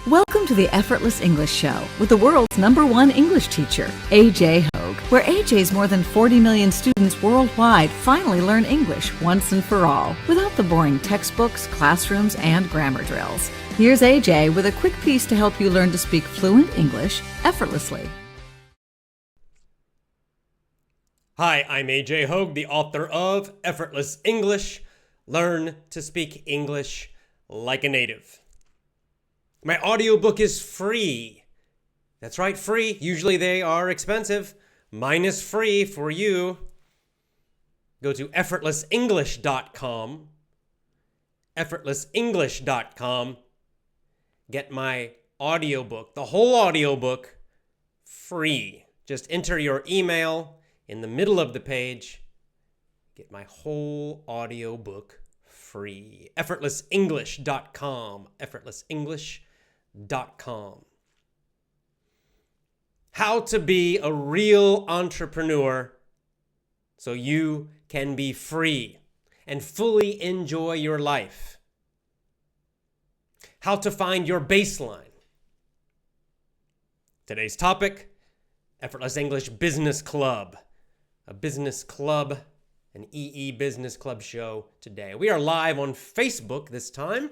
Welcome to the Effortless English Show with the world's #1 English teacher, AJ Hogue, where AJ's more than 40 million students worldwide finally learn English once and for all, without the boring textbooks, classrooms, and grammar drills. Here's AJ with a quick piece to help you learn to speak fluent English effortlessly. Hi, I'm AJ Hogue, the author of Effortless English. Learn to speak English like a native. My audiobook is free. That's right, free. Usually they are expensive. Mine is free for you. Go to effortlessenglish.com. Effortlessenglish.com. Get my audiobook, the whole audiobook, free. Just enter your email in the middle of the page. Get my whole audiobook free. Effortlessenglish.com. Effortlessenglish.com. How to be a real entrepreneur so you can be free and fully enjoy your life. How to find your baseline. Today's topic, Effortless English Business Club. A business club, an EE Business Club show today. We are live on Facebook this time.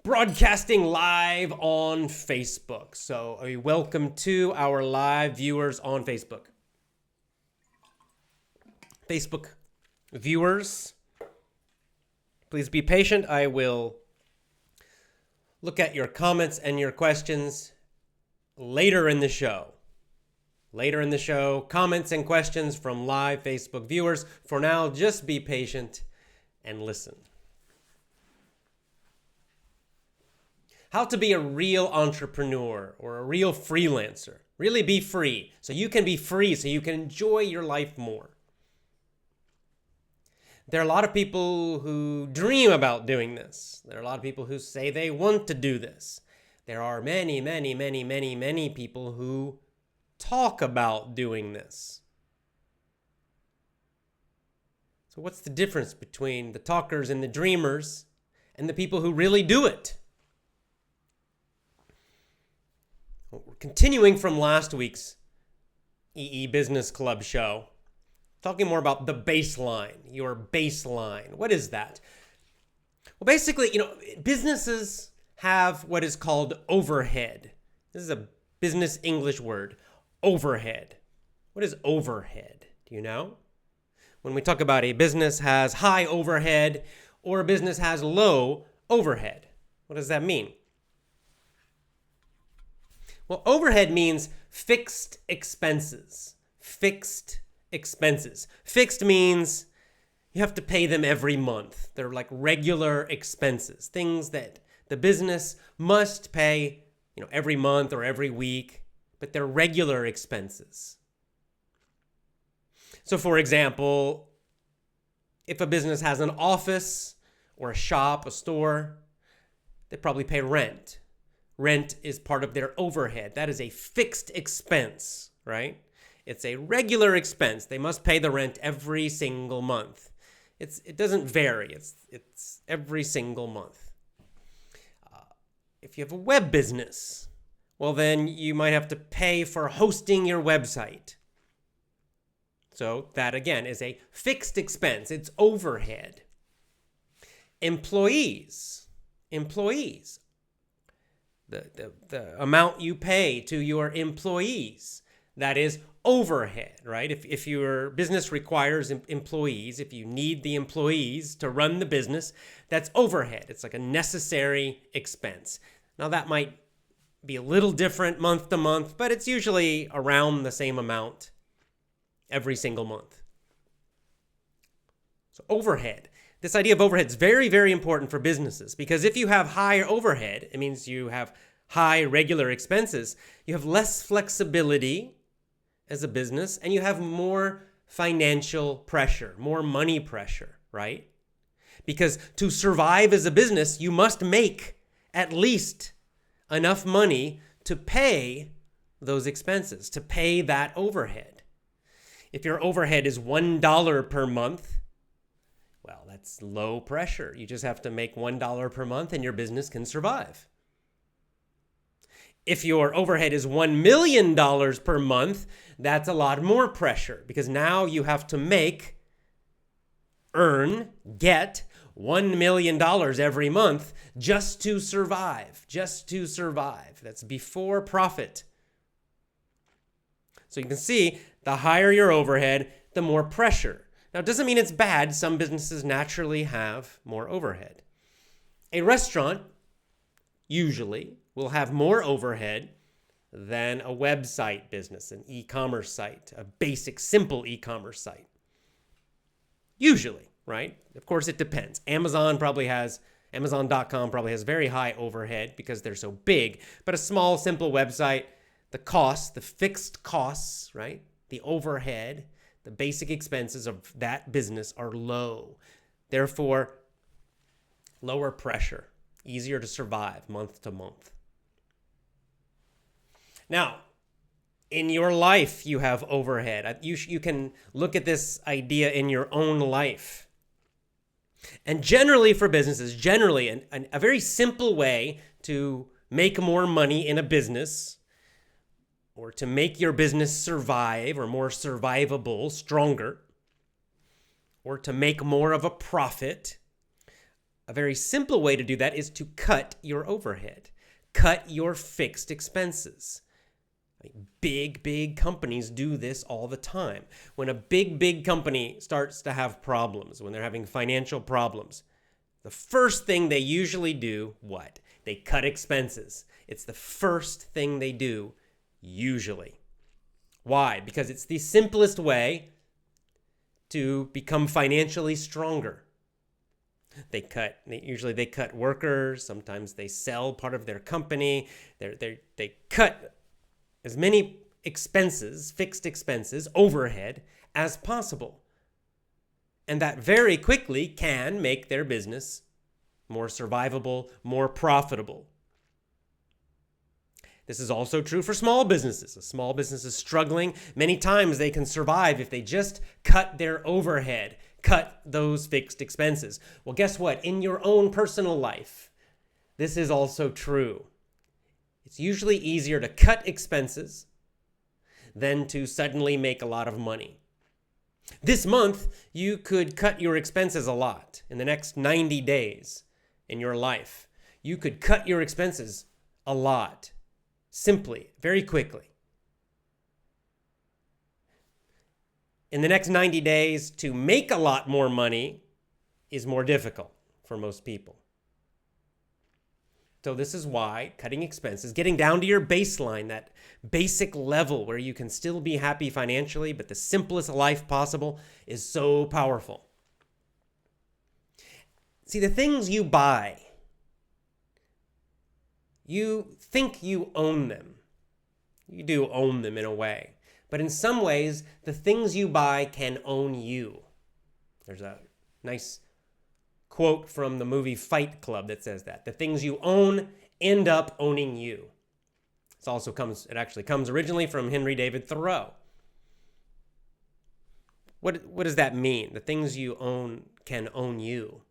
Broadcasting live on Facebook. So welcome to our live viewers on Facebook. Facebook viewers, please be patient. I will look at your comments and your questions later in the show. Later in the show, comments and questions from live Facebook viewers. For now, just be patient and listen. How to be a real entrepreneur or a real freelancer. Really be free. So you can be free, so you can enjoy your life more. There are a lot of people who dream about doing this. There are a lot of people who say they want to do this. There are many people who talk about doing this. So what's the difference between the talkers and the dreamers and the people who really do it? Well, we're continuing from last week's EE Business Club show, talking more about the baseline, your baseline. What is that? Well, basically, businesses have what is called overhead. This is a business English word. Overhead. What is overhead? Do you know? When we talk about a business has high overhead or a business has low overhead, what does that mean? Well, overhead means fixed expenses. Fixed expenses. Fixed means you have to pay them every month. They're like regular expenses, things that the business must pay, every month or every week. But they're regular expenses. So for example, if a business has an office or a shop, a store, they probably pay rent. Rent is part of their overhead. That is a fixed expense, right? It's a regular expense. They must pay the rent every single month. It doesn't vary. It's every single month. If you have a web business, well, then you might have to pay for hosting your website. So that, again, is a fixed expense. It's overhead. Employees. The amount you pay to your employees, that is overhead, right? If your business requires employees, if you need the employees to run the business, that's overhead. It's like a necessary expense. Now, that might be a little different month to month, but it's usually around the same amount every single month. So overhead. This idea of overhead is very, very important for businesses because if you have higher overhead, it means you have high regular expenses. You have less flexibility as a business and you have more financial pressure, more money pressure, right? Because to survive as a business, you must make at least enough money to pay those expenses, to pay that overhead. If your overhead is $1 per month, well, That's low pressure. You just have to make $1 per month and your business can survive. If your overhead is $1 million per month, that's a lot more pressure because now you have to get $1 million every month just to survive, That's before profit. So you can see the higher your overhead, the more pressure. Now, it doesn't mean it's bad. Some businesses naturally have more overhead. A restaurant usually will have more overhead than a website business, an e-commerce site, a basic, simple e-commerce site. Usually, right? Of course, it depends. Amazon.com probably has very high overhead because they're so big, but a small, simple website, the fixed costs, right? The overhead, the basic expenses of that business are low. Therefore, lower pressure, easier to survive month to month. Now, in your life, you have overhead. You can look at this idea in your own life. And generally for businesses, a very simple way to make more money in a business or to make your business survive or more survivable, stronger, or to make more of a profit, a very simple way to do that is to cut your overhead, cut your fixed expenses. Big companies do this all the time. When a big company starts to have problems, when they're having financial problems, the first thing they usually do, what? They cut expenses. It's the first thing they do, usually. Why? Because it's the simplest way to become financially stronger. They cut workers. Sometimes they sell part of their company. They cut as many expenses, fixed expenses, overhead as possible. And that very quickly can make their business more survivable, more profitable. This is also true for small businesses. A small business is struggling. Many times they can survive if they just cut their overhead, cut those fixed expenses. Well, guess what? In your own personal life, this is also true. It's usually easier to cut expenses than to suddenly make a lot of money. This month, you could cut your expenses a lot. In the next 90 days in your life, you could cut your expenses a lot, simply, very quickly. In the next 90 days, to make a lot more money is more difficult for most people. So this is why cutting expenses, getting down to your baseline, that basic level where you can still be happy financially, but the simplest life possible, is so powerful. See, the things you buy, you think you own them. You do own them in a way. But in some ways, the things you buy can own you. There's a nice quote from the movie Fight Club that says that. The things you own end up owning you. It actually comes originally from Henry David Thoreau. What does that mean? The things you own can own you.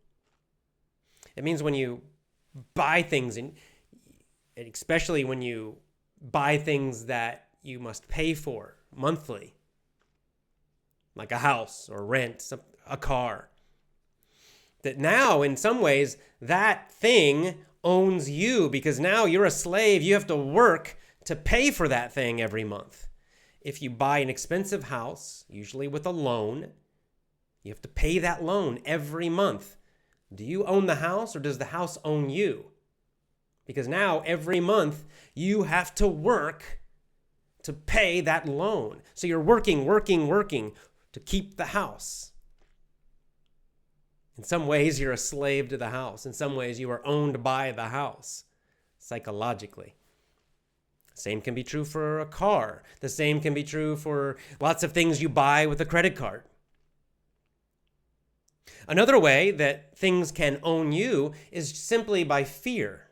It means when you buy things, and especially when you buy things that you must pay for monthly, like a house or rent, a car, that now, in some ways, that thing owns you because now you're a slave. You have to work to pay for that thing every month. If you buy an expensive house, usually with a loan, you have to pay that loan every month. Do you own the house or does the house own you? Because now, every month, you have to work to pay that loan. So you're working to keep the house. In some ways, you're a slave to the house. In some ways, you are owned by the house, psychologically. Same can be true for a car. The same can be true for lots of things you buy with a credit card. Another way that things can own you is simply by fear.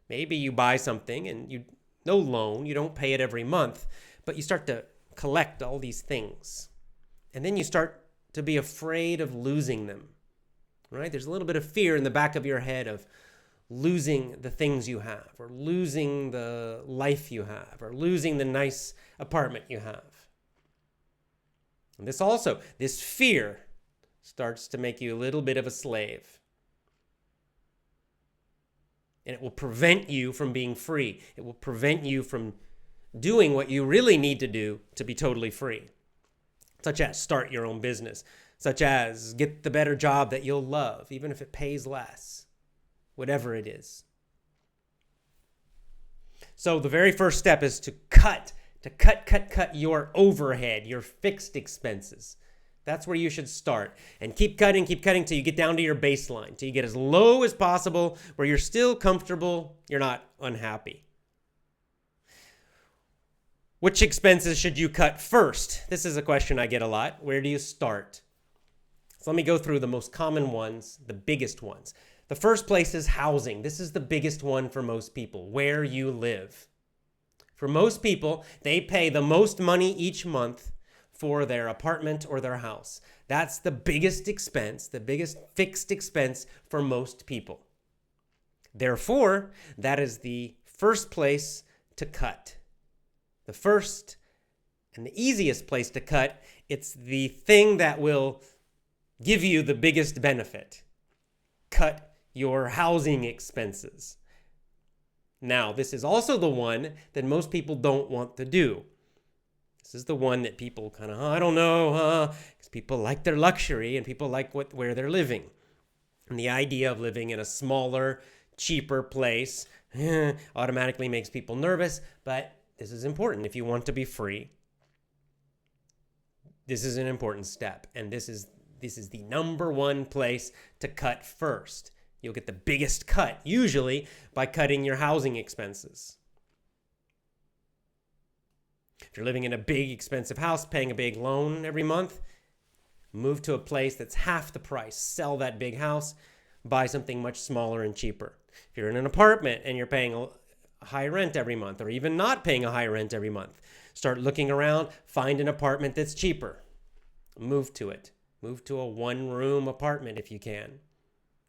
Maybe you buy something and no loan, you don't pay it every month, but you start to collect all these things. And then you start to be afraid of losing them. right? There's a little bit of fear in the back of your head of losing the things you have, or losing the life you have, or losing the nice apartment you have. And this fear starts to make you a little bit of a slave. And it will prevent you from being free. It will prevent you from doing what you really need to do to be totally free, such as start your own business, such as get the better job that you'll love, even if it pays less, whatever it is. So the very first step is to cut your overhead, your fixed expenses. That's where you should start. And keep cutting till you get down to your baseline, till you get as low as possible where you're still comfortable, you're not unhappy. Which expenses should you cut first? This is a question I get a lot. Where do you start? So let me go through the most common ones, the biggest ones. The first place is housing. This is the biggest one for most people, where you live. For most people, they pay the most money each month for their apartment or their house. That's the biggest expense, the biggest fixed expense for most people. Therefore, that is the first place to cut. The first and the easiest place to cut, it's the thing that will give you the biggest benefit. Cut your housing expenses. Now, this is also the one that most people don't want to do. This is the one that people kind of, I don't know, because people like their luxury and people like where they're living. And the idea of living in a smaller, cheaper place automatically makes people nervous, but this is important if you want to be free. This is an important step, and this is the number one place to cut first. You'll get the biggest cut, usually, by cutting your housing expenses. If you're living in a big, expensive house, paying a big loan every month, move to a place that's half the price. Sell that big house, buy something much smaller and cheaper. If you're in an apartment and you're paying a high rent every month, or even not paying a high rent every month, start looking around, find an apartment that's cheaper. Move to it. Move to a one-room apartment if you can,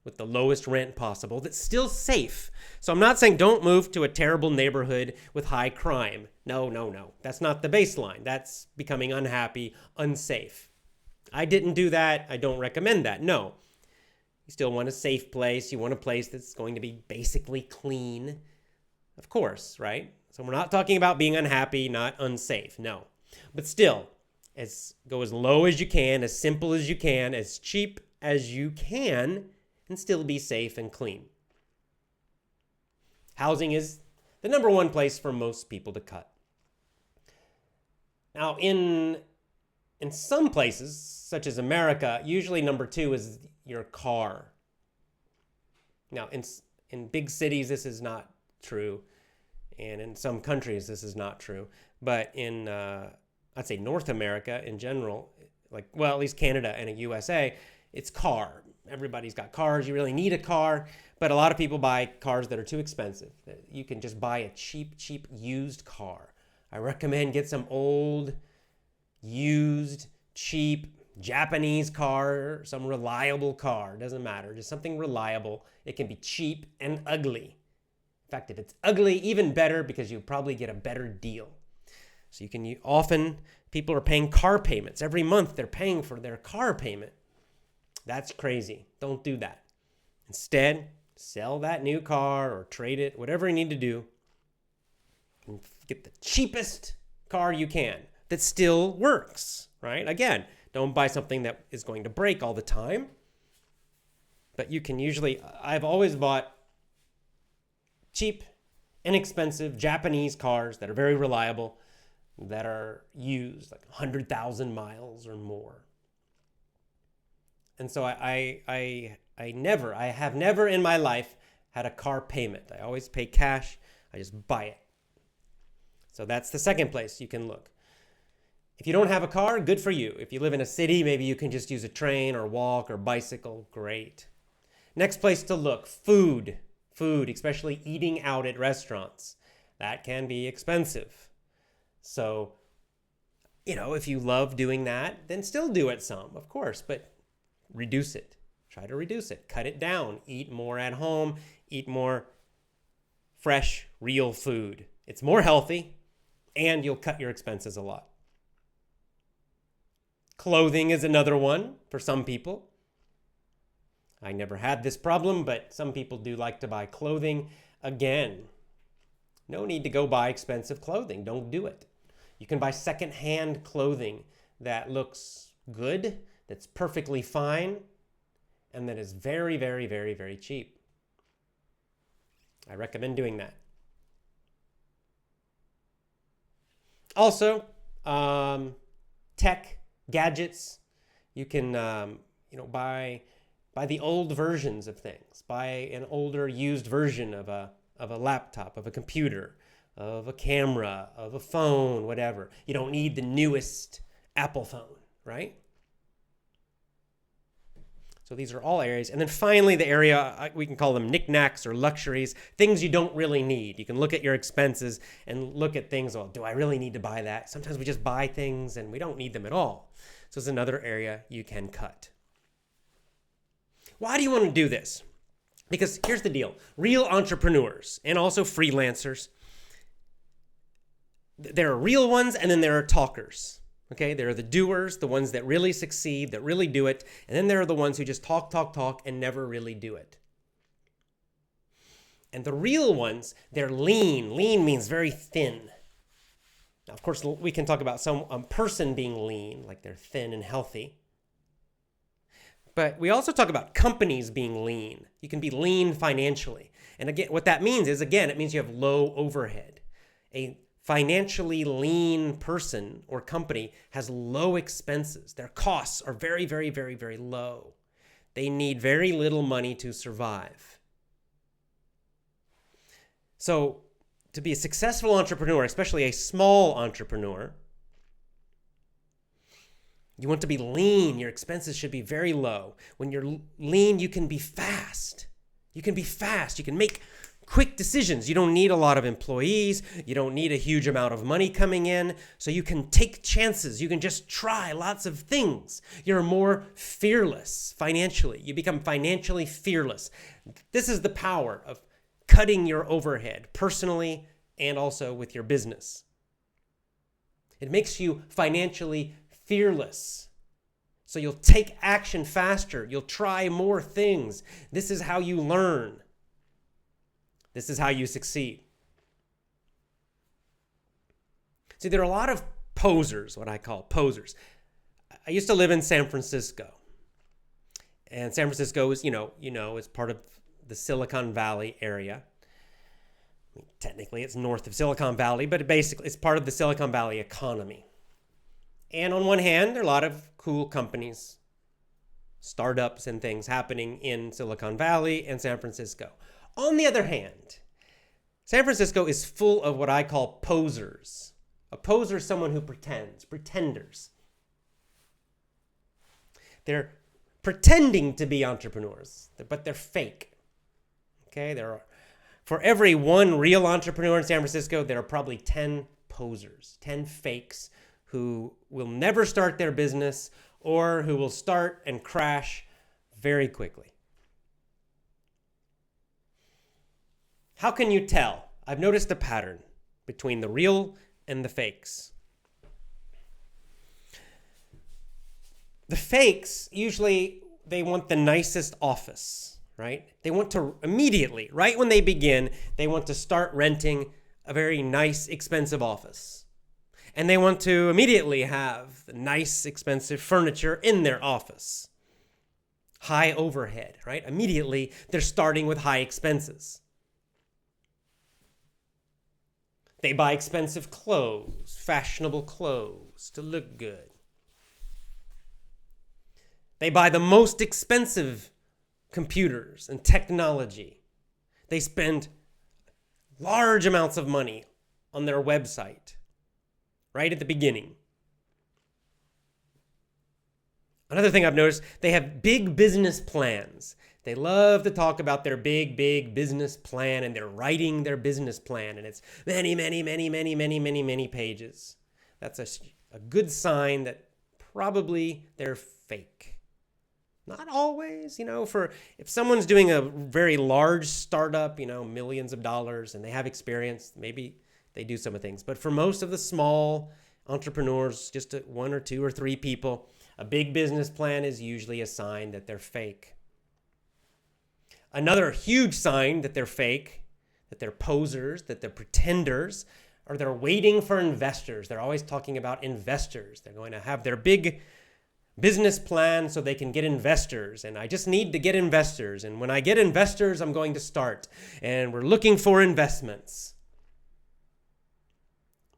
with the lowest rent possible that's still safe. So I'm not saying don't move to a terrible neighborhood with high crime. No. That's not the baseline. That's becoming unhappy, unsafe. I didn't do that. I don't recommend that. No. You still want a safe place. You want a place that's going to be basically clean. Of course, right? So we're not talking about being unhappy, not unsafe. No. But still, go as low as you can, as simple as you can, as cheap as you can, and still be safe and clean. Housing is the number one place for most people to cut. Now, in some places, such as America, usually number two is your car. Now, in big cities, this is not true. And in some countries, this is not true. But in, I'd say North America in general, at least Canada and the USA, it's car. Everybody's got cars. You really need a car. But a lot of people buy cars that are too expensive. You can just buy a cheap used car. I recommend get some old, used, cheap Japanese car, some reliable car. Doesn't matter. Just something reliable. It can be cheap and ugly. In fact, if it's ugly, even better, because you probably get a better deal. So often people are paying car payments. Every month they're paying for their car payment. That's crazy. Don't do that. Instead, sell that new car or trade it, whatever you need to do, and get the cheapest car you can that still works, right? Again, don't buy something that is going to break all the time. But you can I've always bought cheap, inexpensive Japanese cars that are very reliable, that are used 100,000 miles or more. And so I have never in my life had a car payment. I always pay cash. I just buy it. So that's the second place you can look. If you don't have a car, good for you. If you live in a city, maybe you can just use a train or walk or bicycle. Great. Next place to look, food. Food, especially eating out at restaurants. That can be expensive. So, if you love doing that, then still do it some, of course, but reduce it. Try to reduce it. Cut it down. Eat more at home. Eat more fresh, real food. It's more healthy, and you'll cut your expenses a lot. Clothing is another one for some people. I never had this problem, but some people do like to buy clothing. Again, no need to go buy expensive clothing. Don't do it. You can buy secondhand clothing that looks good, that's perfectly fine, and that is very, very, very, very cheap. I recommend doing that. Also, tech, gadgets. You can, buy the old versions of things. Buy an older, used version of a laptop, of a computer, of a camera, of a phone, whatever. You don't need the newest Apple phone, right? So these are all areas. And then finally, the area, we can call them knickknacks or luxuries, things you don't really need. You can look at your expenses and look at things, well, do I really need to buy that? Sometimes we just buy things and we don't need them at all. So it's another area you can cut. Why do you want to do this? Because here's the deal. Real entrepreneurs and also freelancers, there are real ones and then there are talkers. Okay, there are the doers, the ones that really succeed, that really do it. And then there are the ones who just talk, and never really do it. And the real ones, they're lean. Lean means very thin. Now, of course, we can talk about some person being lean, like they're thin and healthy. But we also talk about companies being lean. You can be lean financially. And again, what that means is, again, it means you have low overhead. A financially lean person or company has low expenses. Their costs are very, very, very, very low. They need very little money to survive. So to be a successful entrepreneur, especially a small entrepreneur, you want to be lean. Your expenses should be very low. When you're lean, you can be fast. You can make quick decisions. You don't need a lot of employees. You don't need a huge amount of money coming in. So you can take chances. You can just try lots of things. You're more fearless financially. You become financially fearless. This is the power of cutting your overhead personally and also with your business. It makes you financially fearless. So you'll take action faster. You'll try more things. This is how you learn. This is how you succeed. See, there are a lot of posers, what I call posers. I used to live in San Francisco. And San Francisco is, is part of the Silicon Valley area. I mean, technically, it's north of Silicon Valley, but it's part of the Silicon Valley economy. And on one hand, there are a lot of cool companies, startups and things happening in Silicon Valley and San Francisco. On the other hand, San Francisco is full of what I call posers. A poser is someone who pretenders. They're pretending to be entrepreneurs, but they're fake. Okay, for every one real entrepreneur in San Francisco, there are probably 10 posers, 10 fakes who will never start their business or who will start and crash very quickly. How can you tell? I've noticed a pattern between the real and the fakes. The fakes, usually they want the nicest office, right? They want to immediately, right when they begin, they want to start renting a very nice, expensive office. And they want to immediately have the nice, expensive furniture in their office. High overhead, right? Immediately, they're starting with high expenses. They buy expensive clothes, fashionable clothes to look good. They buy the most expensive computers and technology. They spend large amounts of money on their website right at the beginning. Another thing I've noticed, they have big business plans. They love to talk about their big business plan, and they're writing their business plan, and it's many pages. That's a good sign that probably they're fake. Not always, if someone's doing a very large startup, millions of dollars, and they have experience, maybe they do some of things. But for most of the small entrepreneurs, just one or two or three people, a big business plan is usually a sign that they're fake. Another huge sign that they're fake, that they're posers, that they're pretenders, or they're waiting for investors. They're always talking about investors. They're going to have their big business plan so they can get investors. And I just need to get investors. And when I get investors, I'm going to start. And we're looking for investments.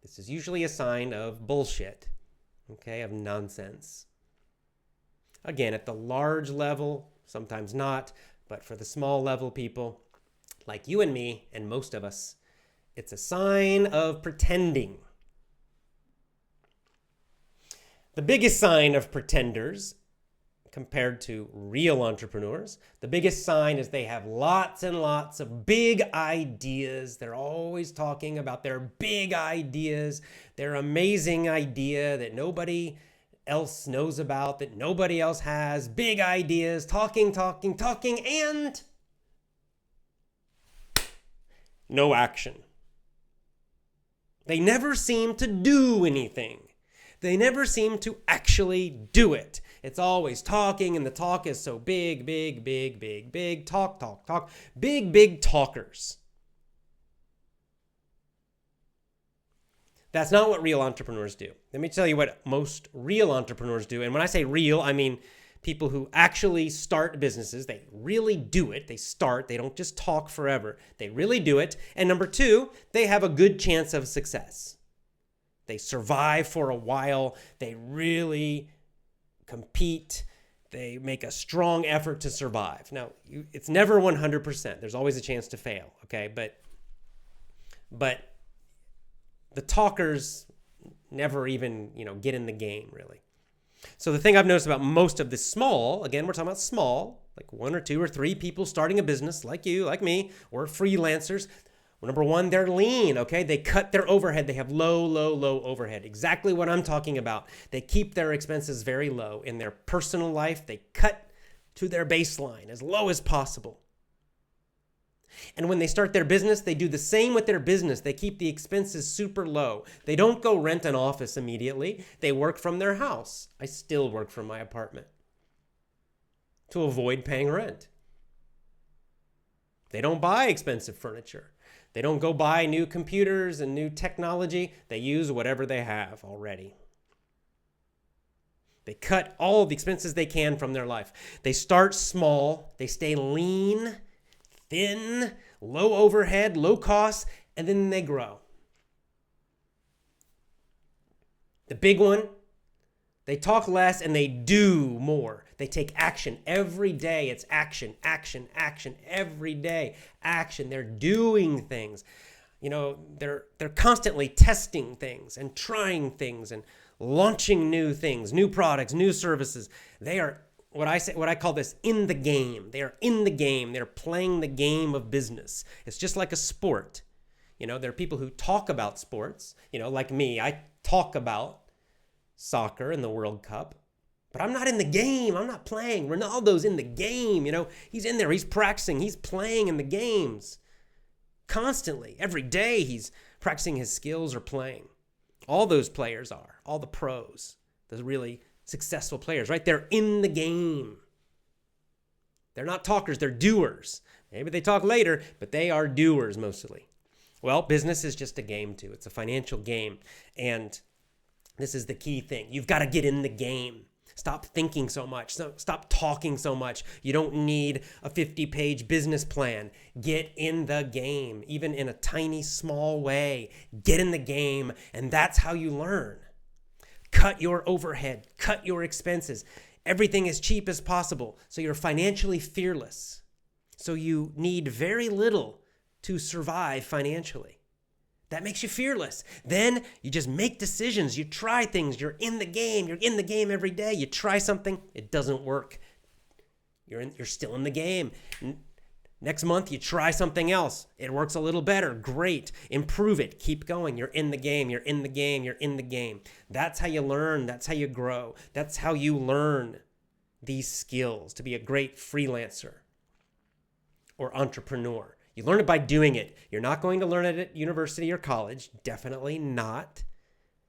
This is usually a sign of bullshit, of nonsense. Again, at the large level, sometimes not, but for the small level people, like you and me and most of us, it's a sign of pretending. The biggest sign of pretenders compared to real entrepreneurs, the biggest sign is they have lots and lots of big ideas. They're always talking about their big ideas, their amazing idea that nobody else knows about, that nobody else has. Big ideas, talking, and no action. They never seem to do anything. They never seem to actually do it. It's always talking, and the talk is so big, talk, big talkers. That's not what real entrepreneurs do. Let me tell you what most real entrepreneurs do. And when I say real, I mean people who actually start businesses. They really do it. They start. They don't just talk forever. They really do it. And number two, they have a good chance of success. They survive for a while. They really compete. They make a strong effort to survive. Now, it's never 100%. There's always a chance to fail, okay? But the talkers never even, get in the game, really. So the thing I've noticed about most of the small, again, we're talking about small, like one or two or three people starting a business like you, like me, or freelancers. Well, number one, they're lean, okay? They cut their overhead. They have low overhead. Exactly what I'm talking about. They keep their expenses very low. In their personal life, they cut to their baseline as low as possible. And when they start their business, they do the same with their business. They keep the expenses super low. They don't go rent an office immediately. They work from their house. I still work from my apartment to avoid paying rent. They don't buy expensive furniture. They don't go buy new computers and new technology. They use whatever they have already. They cut all the expenses they can from their life. They start small. They stay lean, thin, low overhead, low cost, and then they grow. The big one, they talk less and they do more. They take action every day. It's action every day. Action. They're doing things. They're constantly testing things and trying things and launching new things, new products, new services. They are what I call this in the game. They are in the game. They're playing the game of business. It's just like a sport. There are people who talk about sports, like me. I talk about soccer and the World Cup, but I'm not in the game. I'm not playing. Ronaldo's in the game. He's in there. He's practicing. He's playing in the games constantly. Every day he's practicing his skills or playing. All those players are, all the pros, the really successful players, right? They're in the game. They're not talkers, they're doers. Maybe they talk later, but they are doers mostly. Well, business is just a game too. It's a financial game. And this is the key thing. You've got to get in the game. Stop thinking so much. Stop talking so much. You don't need a 50-page business plan. Get in the game, even in a tiny, small way. Get in the game, and that's how you learn. Cut your overhead. Cut your expenses. Everything as cheap as possible, so you're financially fearless. So you need very little to survive financially. That makes you fearless. Then you just make decisions. You try things. You're in the game. You're in the game every day. You try something. It doesn't work. You're still in the game. Next month, you try something else. It works a little better. Great. Improve it. Keep going. You're in the game. You're in the game. You're in the game. That's how you learn. That's how you grow. That's how you learn these skills to be a great freelancer or entrepreneur. You learn it by doing it. You're not going to learn it at university or college. Definitely not.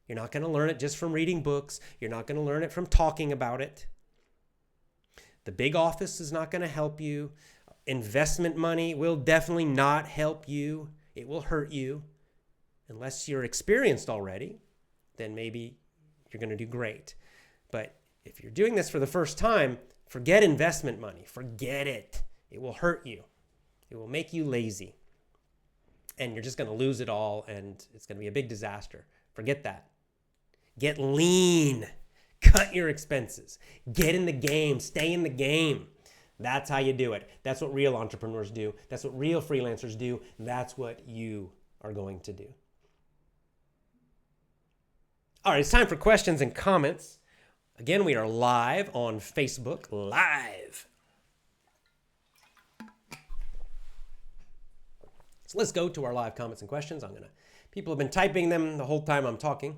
You're not going to learn it just from reading books. You're not going to learn it from talking about it. The big office is not going to help you. Investment money will definitely not help you. It will hurt you. Unless you're experienced already, then maybe you're going to do great. But if you're doing this for the first time, forget investment money. Forget it. It will hurt you. It will make you lazy. And you're just going to lose it all, and it's going to be a big disaster. Forget that. Get lean. Cut your expenses. Get in the game. Stay in the game. That's how you do it. That's what real entrepreneurs do. That's what real freelancers do. That's what you are going to do. All right, it's time for questions and comments. Again, we are live on Facebook. Live. So let's go to our live comments and questions. People have been typing them the whole time I'm talking.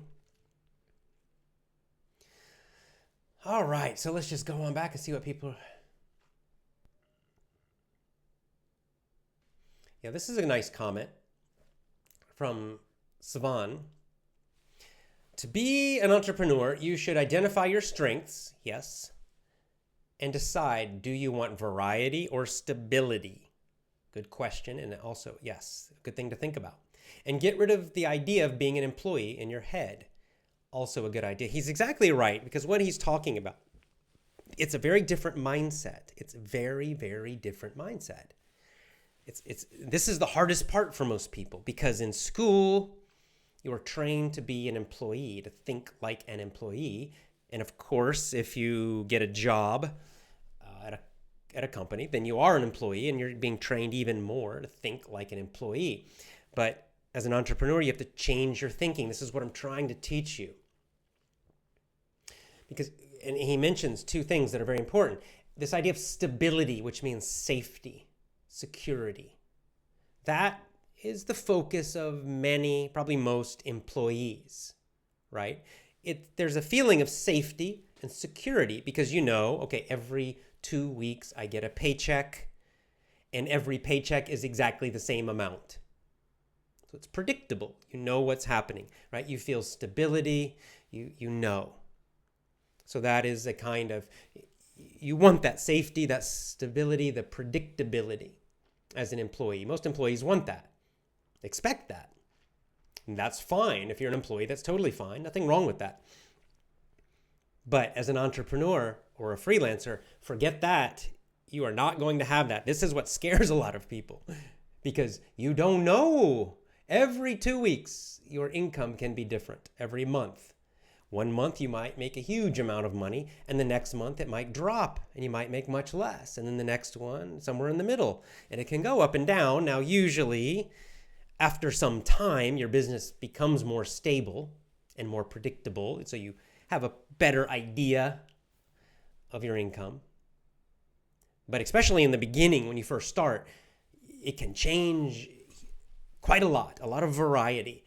All right, so let's just go on back and see what people... Yeah, this is a nice comment from Savan. To be an entrepreneur, you should identify your strengths, yes, and decide, do you want variety or stability? Good question, and also, yes, good thing to think about. And get rid of the idea of being an employee in your head. Also a good idea. He's exactly right, because what he's talking about, it's a very different mindset. It's a very, very different mindset. This is the hardest part for most people, because in school, you are trained to be an employee, to think like an employee. And of course, if you get a job at a company, then you are an employee, and you're being trained even more to think like an employee. But as an entrepreneur, you have to change your thinking. This is what I'm trying to teach you. And he mentions two things that are very important. This idea of stability, which means safety, security. That is the focus of many, probably most employees, right? There's a feeling of safety and security because okay, every 2 weeks I get a paycheck, and every paycheck is exactly the same amount. So it's predictable. You know what's happening, right? You feel stability, you know. So that is a kind of, you want that safety, that stability, the predictability as an employee. Most employees want that, expect that. And that's fine. If you're an employee, that's totally fine. Nothing wrong with that. But as an entrepreneur or a freelancer, forget that. You are not going to have that. This is what scares a lot of people because you don't know. Every 2 weeks, your income can be different. Every month. 1 month, you might make a huge amount of money, and the next month, it might drop, and you might make much less. And then the next one, somewhere in the middle. And it can go up and down. Now, usually, after some time, your business becomes more stable and more predictable. So you have a better idea of your income. But especially in the beginning, when you first start, it can change quite a lot of variety,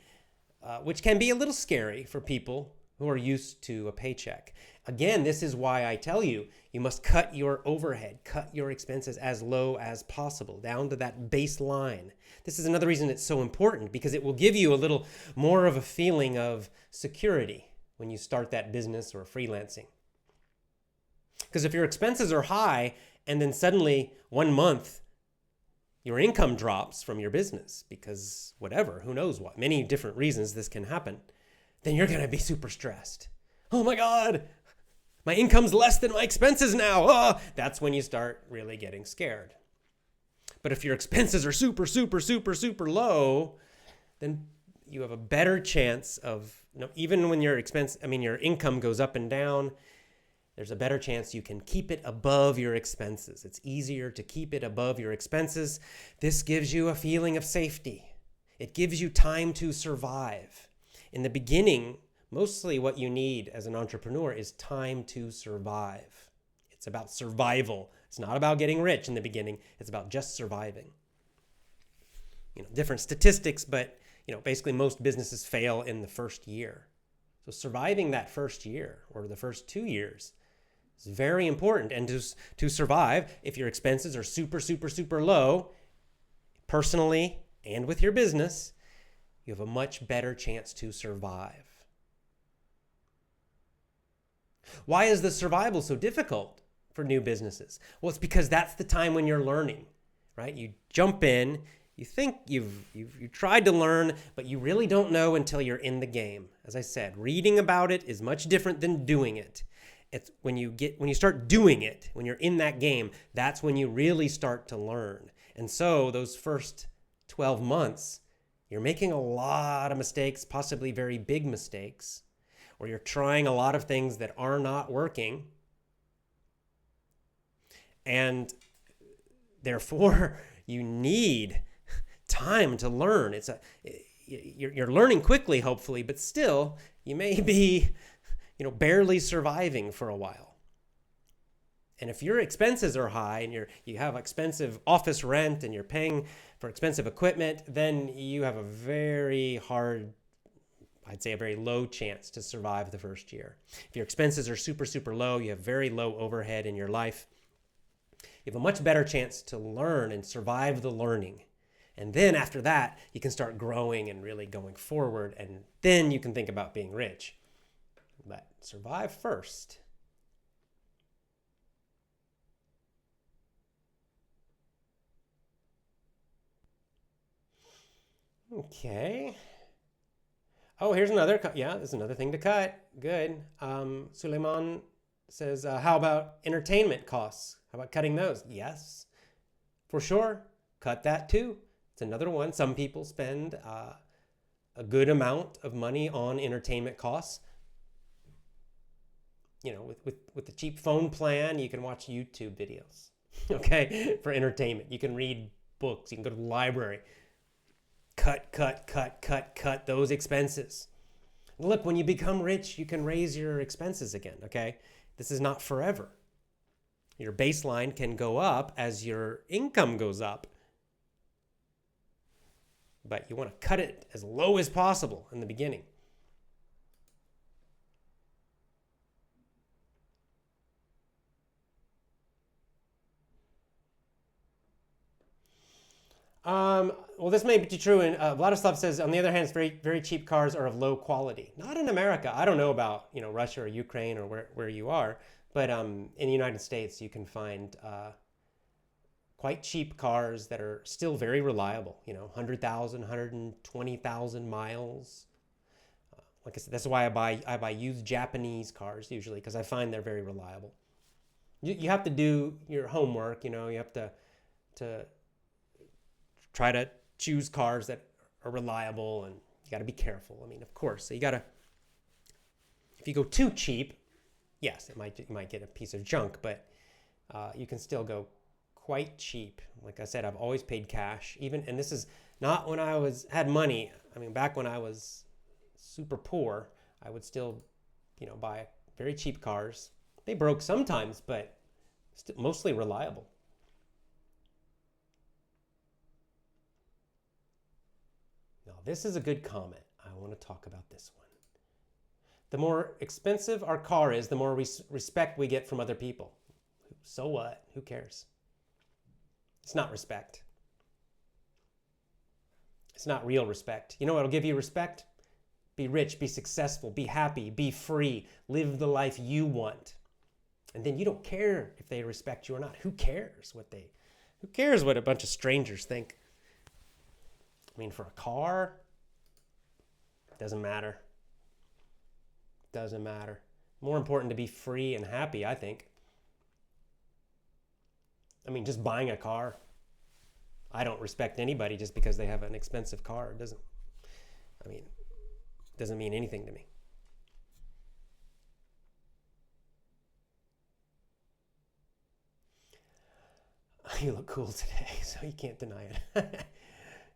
which can be a little scary for people who are used to a paycheck. Again, this is why I tell you, you must cut your overhead, cut your expenses as low as possible, down to that baseline. This is another reason it's so important, because it will give you a little more of a feeling of security when you start that business or freelancing. Because if your expenses are high and then suddenly 1 month your income drops from your business because whatever, who knows what, many different reasons this can happen, then you're going to be super stressed. Oh my God, my income's less than my expenses now. Oh, that's when you start really getting scared. But if your expenses are super, super, super, super low, then you have a better chance of, even when your income goes up and down, there's a better chance you can keep it above your expenses. It's easier to keep it above your expenses. This gives you a feeling of safety. It gives you time to survive. In the beginning, mostly what you need as an entrepreneur is time to survive. It's about survival. It's not about getting rich in the beginning. It's about just surviving. Different statistics, but basically most businesses fail in the first year. So surviving that first year or the first 2 years It's very important. And to survive, if your expenses are super, super, super low, personally and with your business, you have a much better chance to survive. Why is the survival so difficult for new businesses? Well, it's because that's the time when you're learning, right? You jump in, you think you've tried to learn, but you really don't know until you're in the game. As I said, reading about it is much different than doing it. It's when you start doing it, when you're in that game, that's when you really start to learn. And so those first 12 months, you're making a lot of mistakes, possibly very big mistakes, or you're trying a lot of things that are not working. And therefore, you need time to learn. You're learning quickly, hopefully, but still, you may be, barely surviving for a while. And if your expenses are high and you have expensive office rent and you're paying for expensive equipment, then you have a very hard, I'd say a very low chance to survive the first year. If your expenses are super, super low, you have very low overhead in your life, you have a much better chance to learn and survive the learning. And then after that, you can start growing and really going forward, and then you can think about being rich. But survive first. Okay. Oh, here's another. There's another thing to cut. Good. Suleiman says, how about entertainment costs? How about cutting those? Yes, for sure. Cut that too. It's another one. Some people spend a good amount of money on entertainment costs. With the cheap phone plan, you can watch YouTube videos, okay, for entertainment. You can read books. You can go to the library. Cut those expenses. Look, when you become rich, you can raise your expenses again, okay? This is not forever. Your baseline can go up as your income goes up. But you want to cut it as low as possible in the beginning. Well, this may be true, and a lot of stuff says, on the other hand, very, very cheap cars are of low quality. Not in America. I don't know about Russia or Ukraine or where you are, but in the United States, you can find quite cheap cars that are still very reliable. 100,000, 120,000 miles. Like I said, that's why I buy used Japanese cars usually, because I find they're very reliable. You have to do your homework. You have to try to choose cars that are reliable, and you got to be careful. I mean, of course. So if you go too cheap, yes, you might get a piece of junk, but you can still go quite cheap. Like I said, I've always paid cash, and this is not when I had money. I mean, back when I was super poor, I would still, buy very cheap cars. They broke sometimes, but mostly reliable. This is a good comment. I want to talk about this one. The more expensive our car is, the more respect we get from other people. So what? Who cares? It's not respect. It's not real respect. You know what will give you respect? Be rich, be successful, be happy, be free, live the life you want. And then you don't care if they respect you or not. Who cares what a bunch of strangers think? I mean, for a car, doesn't matter. Doesn't matter. More important to be free and happy, I think. I mean, just buying a car. I don't respect anybody just because they have an expensive car. It doesn't mean anything to me. You look cool today, so you can't deny it.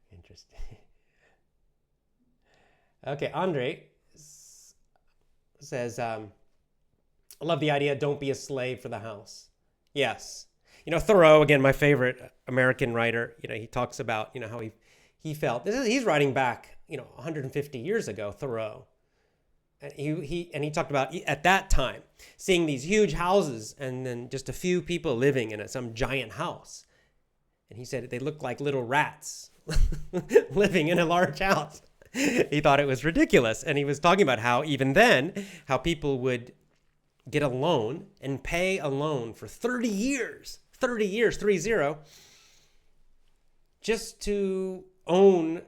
Interesting. Okay, Andre says, I love the idea, don't be a slave for the house. Yes. Thoreau, again, my favorite American writer, he talks about, how he felt. He's writing back, 150 years ago, Thoreau. And he talked about at that time seeing these huge houses and then just a few people living in some giant house. And he said they looked like little rats living in a large house. He thought it was ridiculous. And he was talking about how even then, how people would get a loan and pay a loan for 30 years, 30, just to own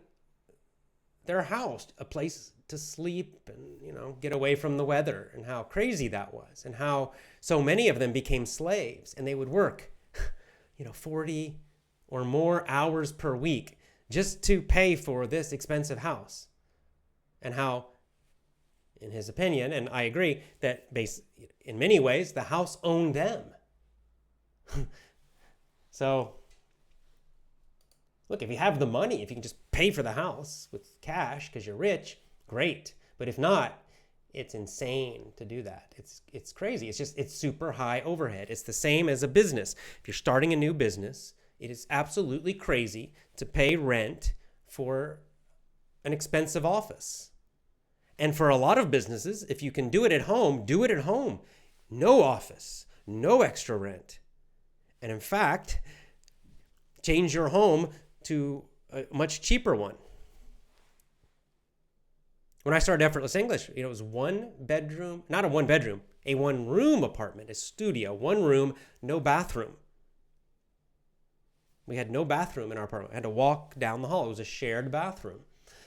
their house, a place to sleep and, get away from the weather, and how crazy that was, and how so many of them became slaves, and they would work, 40 or more hours per week just to pay for this expensive house. And how, in his opinion, and I agree, that in many ways, the house owned them. So, look, if you have the money, if you can just pay for the house with cash because you're rich, great. But if not, it's insane to do that. It's crazy. It's super high overhead. It's the same as a business. If you're starting a new business, it is absolutely crazy to pay rent for an expensive office. And for a lot of businesses, if you can do it at home, do it at home. No office, no extra rent. And in fact, change your home to a much cheaper one. When I started Effortless English, it was one bedroom, not a one bedroom, a one room apartment, a studio, one room, no bathroom. We had no bathroom in our apartment. I had to walk down the hall. It was a shared bathroom.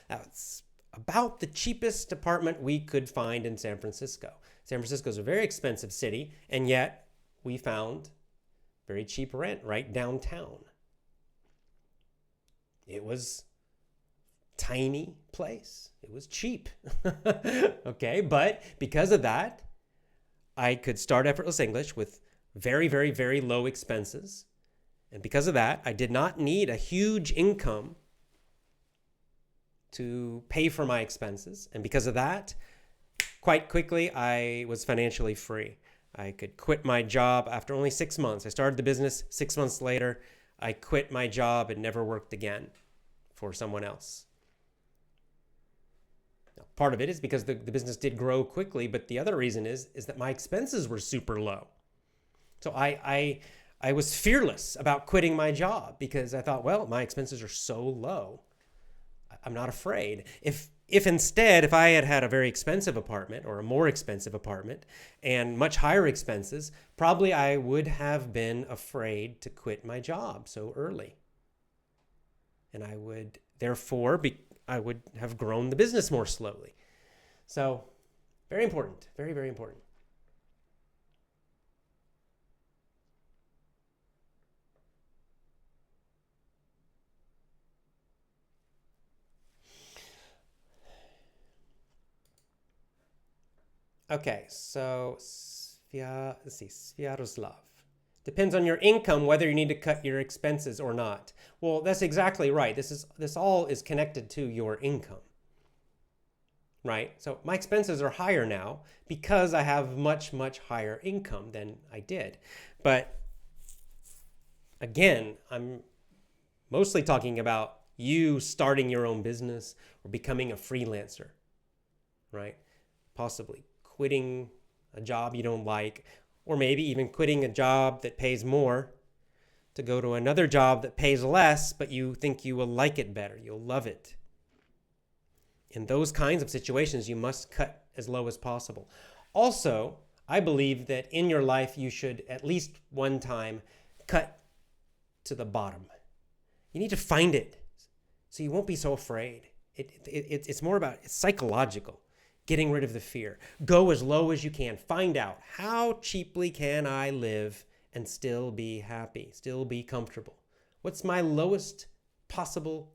That's about the cheapest apartment we could find in San Francisco. San Francisco is a very expensive city, and yet we found very cheap rent right downtown. It was tiny place. It was cheap. Okay, but because of that, I could start Effortless English with very, very, very low expenses. And because of that, I did not need a huge income to pay for my expenses. And because of that, quite quickly, I was financially free. I could quit my job after only 6 months. I started the business. 6 months later, I quit my job and never worked again for someone else. Now, part of it is because the business did grow quickly, but the other reason is that my expenses were super low. So I was fearless about quitting my job because I thought, well, my expenses are so low. I'm not afraid. If instead, if I had had a very expensive apartment or a more expensive apartment and much higher expenses, probably I would have been afraid to quit my job so early. And I would, therefore, I would have grown the business more slowly. So, very important, very, very important. Okay, so Sviatoslav. Depends on your income whether you need to cut your expenses or not. Well, that's exactly right. This all is connected to your income. Right? So my expenses are higher now because I have much, much higher income than I did. But again, I'm mostly talking about you starting your own business or becoming a freelancer, right? Possibly quitting a job you don't like, or maybe even quitting a job that pays more to go to another job that pays less, but you think you will like it better. You'll love it. In those kinds of situations, you must cut as low as possible. Also, I believe that in your life, you should at least one time cut to the bottom. You need to find it so you won't be so afraid. It's more about, it's psychological. Getting rid of the fear. Go as low as you can. Find out, how cheaply can I live and still be happy, still be comfortable? What's my lowest possible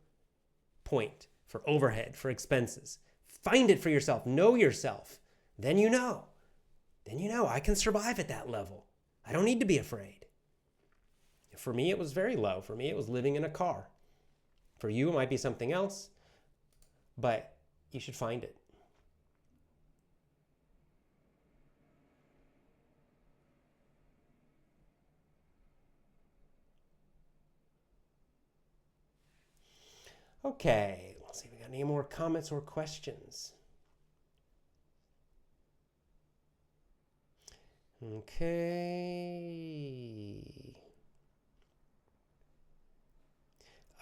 point for overhead, for expenses? Find it for yourself. Know yourself. Then you know. I can survive at that level. I don't need to be afraid. For me, it was very low. For me, it was living in a car. For you, it might be something else, but you should find it. Okay, let's see if we got any more comments or questions.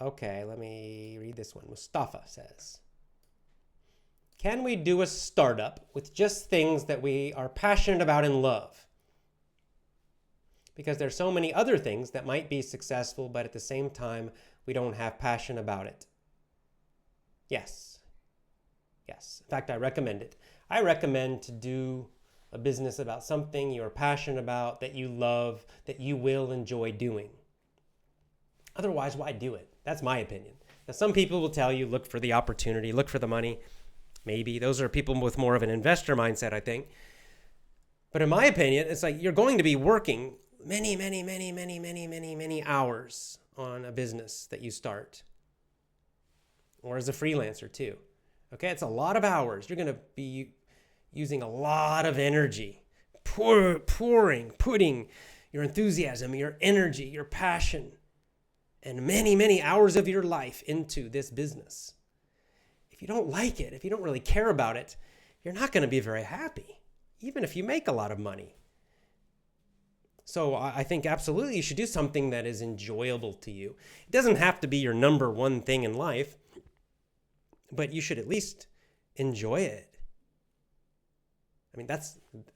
Okay, let me read this one. Mustafa says, can we do a startup with just things that we are passionate about and love? Because there's so many other things that might be successful, but at the same time, we don't have passion about it. Yes. Yes. In fact, I recommend it. I recommend to do a business about something you're passionate about, that you love, that you will enjoy doing. Otherwise, why do it? That's my opinion. Now, some people will tell you, look for the opportunity, look for the money. Maybe those are people with more of an investor mindset, I think. But in my opinion, it's like you're going to be working many hours on a business that you start, or as a freelancer too. Okay, it's a lot of hours. You're going to be using a lot of energy, putting your enthusiasm, your energy, your passion, and many hours of your life into this business. If you don't like it, if you don't really care about it, you're not going to be very happy, even if you make a lot of money. So I think absolutely you should do something that is enjoyable to you. It doesn't have to be your number one thing in life, but you should at least enjoy it. I mean,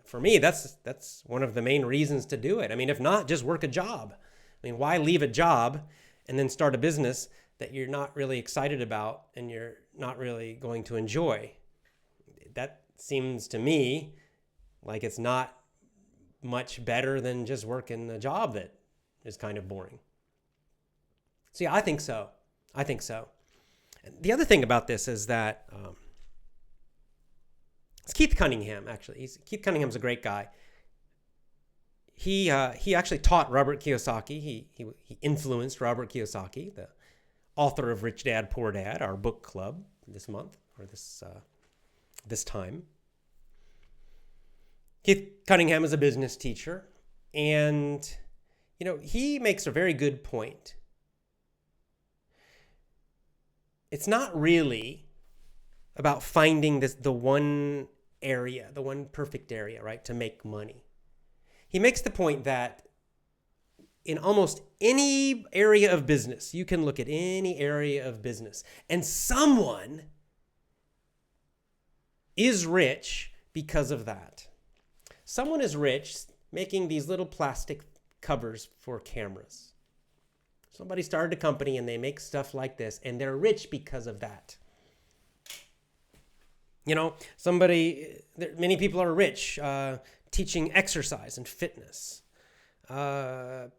for me, that's one of the main reasons to do it. I mean, if not, just work a job. I mean, why leave a job and then start a business that you're not really excited about and you're not really going to enjoy? That seems to me like it's not much better than just working a job that is kind of boring. So yeah, I think so. And the other thing about this is that it's Keith Cunningham, actually. Keith Cunningham's a great guy. He actually taught Robert Kiyosaki. He influenced Robert Kiyosaki, the author of Rich Dad, Poor Dad, our book club this month, or this time. Keith Cunningham is a business teacher, and he makes a very good point. It's not really about finding the one area, the one perfect area, right, to make money. He makes the point that in almost any area of business, you can look at any area of business, and someone is rich because of that. Someone is rich making these little plastic covers for cameras. Somebody started a company and they make stuff like this, and they're rich because of that. Many people are rich teaching exercise and fitness.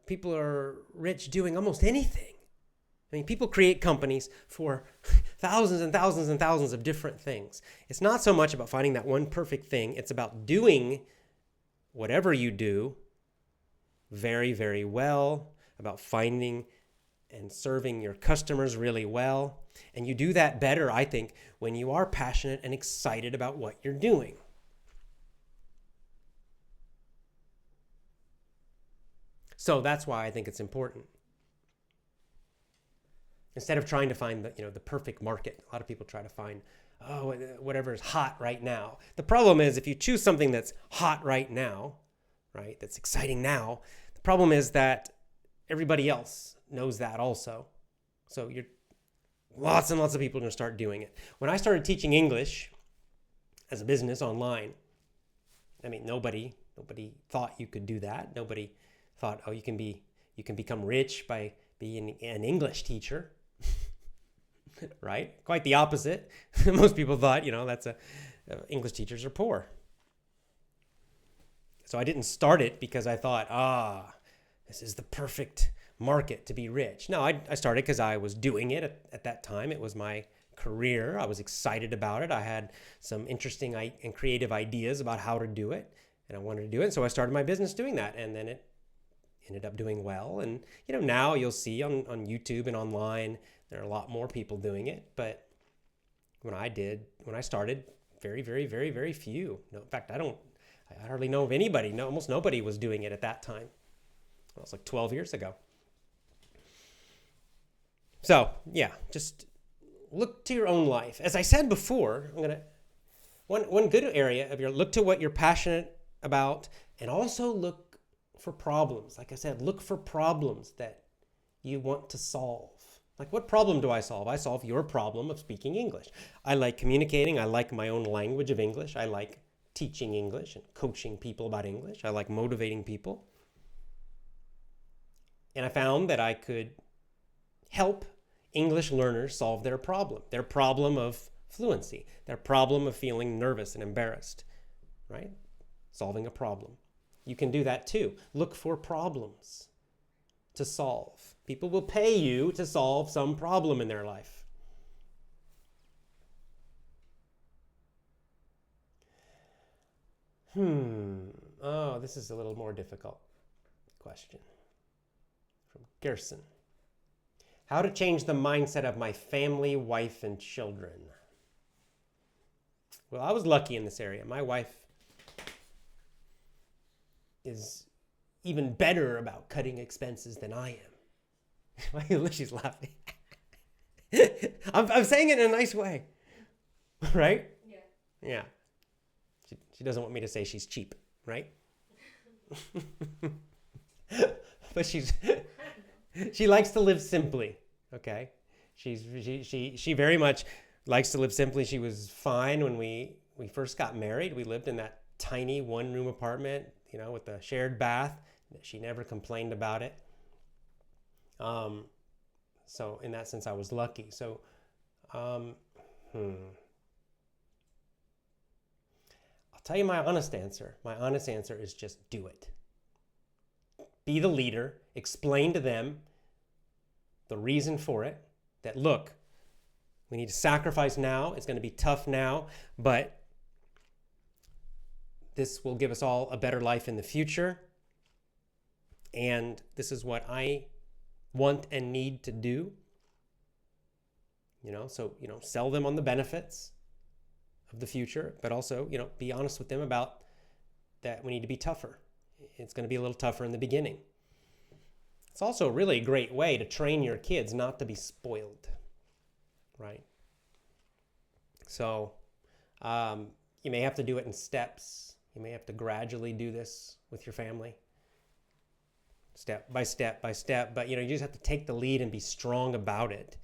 People are rich doing almost anything. I mean, people create companies for thousands and thousands and thousands of different things. It's not so much about finding that one perfect thing. It's about doing whatever you do very, very well, about finding and serving your customers really well. And you do that better, I think, when you are passionate and excited about what you're doing. So that's why I think it's important. Instead of trying to find the perfect market, a lot of people try to find whatever is hot right now. The problem is if you choose something that's hot right now, right, that's exciting now, the problem is that everybody else knows that also. So lots and lots of people are going to start doing it. When I started teaching English as a business online, I mean, nobody thought you could do that. Nobody thought, you can become rich by being an English teacher. Right? Quite the opposite. Most people thought, English teachers are poor. So I didn't start it because I thought, this is the perfect market to be rich. No, I started because I was doing it at that time. It was my career. I was excited about it. I had some interesting and creative ideas about how to do it, and I wanted to do it. So I started my business doing that, and then it ended up doing well. And now you'll see on YouTube and online, there are a lot more people doing it. But when I started, very, very, very, very few. No, in fact, I hardly know of anybody. No, almost nobody was doing it at that time. It was like 12 years ago. So yeah, just look to your own life. As I said before, one good area of look to what you're passionate about, and also look for problems. Like I said, look for problems that you want to solve. Like, what problem do I solve? I solve your problem of speaking English. I like communicating. I like my own language of English. I like teaching English and coaching people about English. I like motivating people. And I found that I could help English learners solve their problem of fluency, their problem of feeling nervous and embarrassed, right? Solving a problem. You can do that too. Look for problems to solve. People will pay you to solve some problem in their life. Oh, this is a little more difficult question. From Gerson. How to change the mindset of my family, wife, and children. Well, I was lucky in this area. My wife is even better about cutting expenses than I am. She's laughing. I'm saying it in a nice way, right? Yeah. She doesn't want me to say she's cheap, right? But she likes to live simply, okay? She very much likes to live simply. She was fine when we first got married. We lived in that tiny one-room apartment, with a shared bath. She never complained about it. So in that sense, I was lucky. So, I'll tell you my honest answer. My honest answer is just do it. Be the leader. Explain to them the reason for it. That, look, we need to sacrifice now. It's going to be tough now, but this will give us all a better life in the future. And this is what I want and need to do. So, sell them on the benefits of the future, but also, be honest with them about that we need to be tougher. It's going to be a little tougher in the beginning. It's also a really great way to train your kids not to be spoiled, right? So you may have to do it in steps. You may have to gradually do this with your family, step by step by step. But, you just have to take the lead and be strong about it.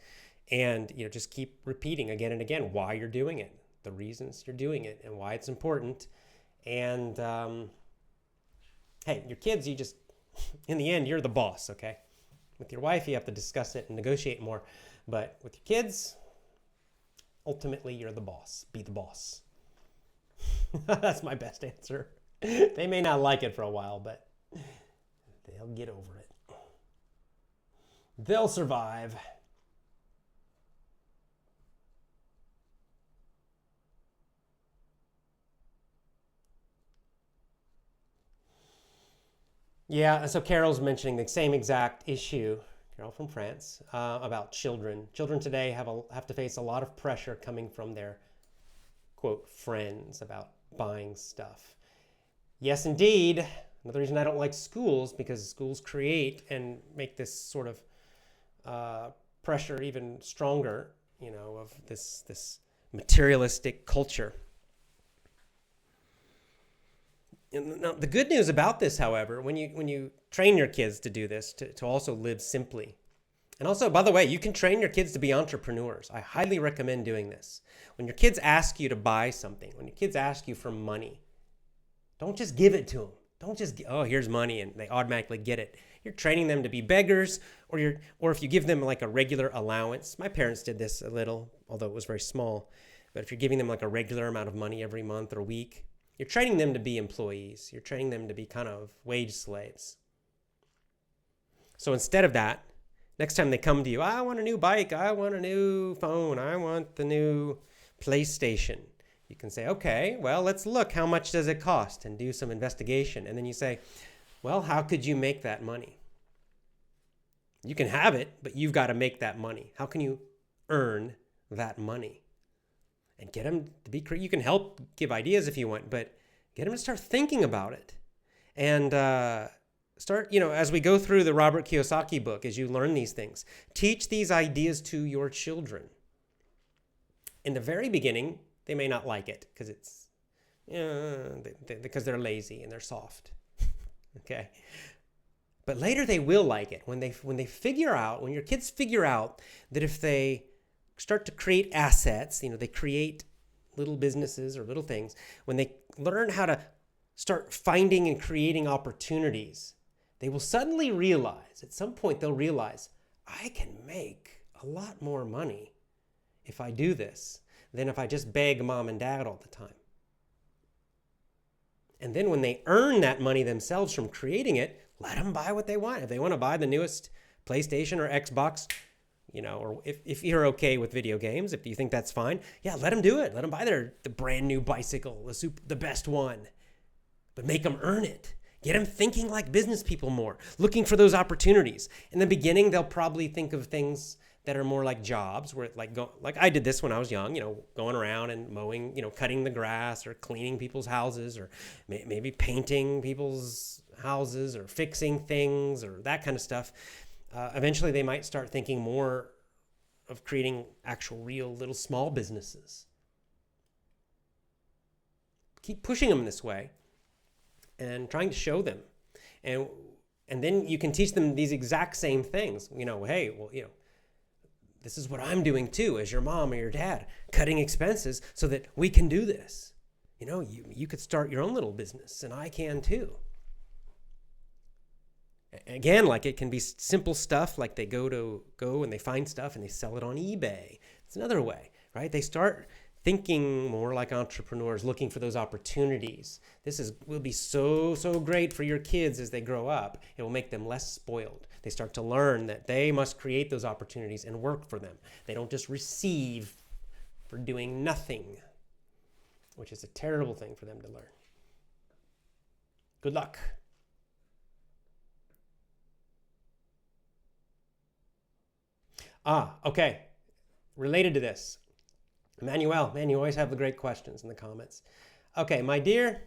And, just keep repeating again and again why you're doing it, the reasons you're doing it, and why it's important. And, hey, your kids, in the end, you're the boss, okay? With your wife, you have to discuss it and negotiate more. But with your kids, ultimately, you're the boss. Be the boss. That's my best answer. They may not like it for a while, but they'll get over it. They'll survive. Yeah, and so Carol's mentioning the same exact issue, Carol from France, about children. Children today have to face a lot of pressure coming from their, quote, friends about buying stuff. Yes, indeed. Another reason I don't like schools, because schools create and make this sort of pressure even stronger, of this materialistic culture. Now, the good news about this, however, when you train your kids to do this, to also live simply. And also, by the way, you can train your kids to be entrepreneurs. I highly recommend doing this. When your kids ask you to buy something, when your kids ask you for money, don't just give it to them. Don't just, here's money, and they automatically get it. You're training them to be beggars, or if you give them like a regular allowance. My parents did this a little, although it was very small. But if you're giving them like a regular amount of money every month or week, you're training them to be employees. You're training them to be kind of wage slaves. So instead of that, next time they come to you, I want a new bike, I want a new phone, I want the new PlayStation. You can say, okay, well, let's look. How much does it cost? And do some investigation. And then you say, well, how could you make that money? You can have it, but you've got to make that money. How can you earn that money? And get them to be creative. You can help give ideas if you want, but get them to start thinking about it. And start, as we go through the Robert Kiyosaki book, as you learn these things, teach these ideas to your children. In the very beginning, they may not like it because it's because they're lazy and they're soft. Okay. But later they will like it when your kids figure out that if they start to create assets, they create little businesses or little things, when they learn how to start finding and creating opportunities, they will suddenly realize, at some point they'll realize, I can make a lot more money if I do this than if I just beg mom and dad all the time. And then when they earn that money themselves from creating it, let them buy what they want. If they want to buy the newest PlayStation or Xbox, or if you're okay with video games, if you think that's fine, yeah, let them do it. Let them buy the brand new bicycle, the best one. But make them earn it. Get them thinking like business people more, looking for those opportunities. In the beginning, they'll probably think of things that are more like jobs, where like I did this when I was young, going around and mowing, cutting the grass or cleaning people's houses, or maybe painting people's houses or fixing things or that kind of stuff. Eventually, they might start thinking more of creating actual, real, little small businesses. Keep pushing them this way and trying to show them. And then you can teach them these exact same things. Hey, well, this is what I'm doing too, as your mom or your dad, cutting expenses so that we can do this. You could start your own little business, and I can too. Again, like it can be simple stuff, like they go and they find stuff and they sell it on eBay. It's another way, right? They start thinking more like entrepreneurs, looking for those opportunities. This will be so great for your kids as they grow up. It will make them less spoiled. They start to learn that they must create those opportunities and work for them. They don't just receive for doing nothing, which is a terrible thing for them to learn. Good luck. Okay. Related to this. Emmanuel, man, you always have the great questions in the comments. Okay, my dear,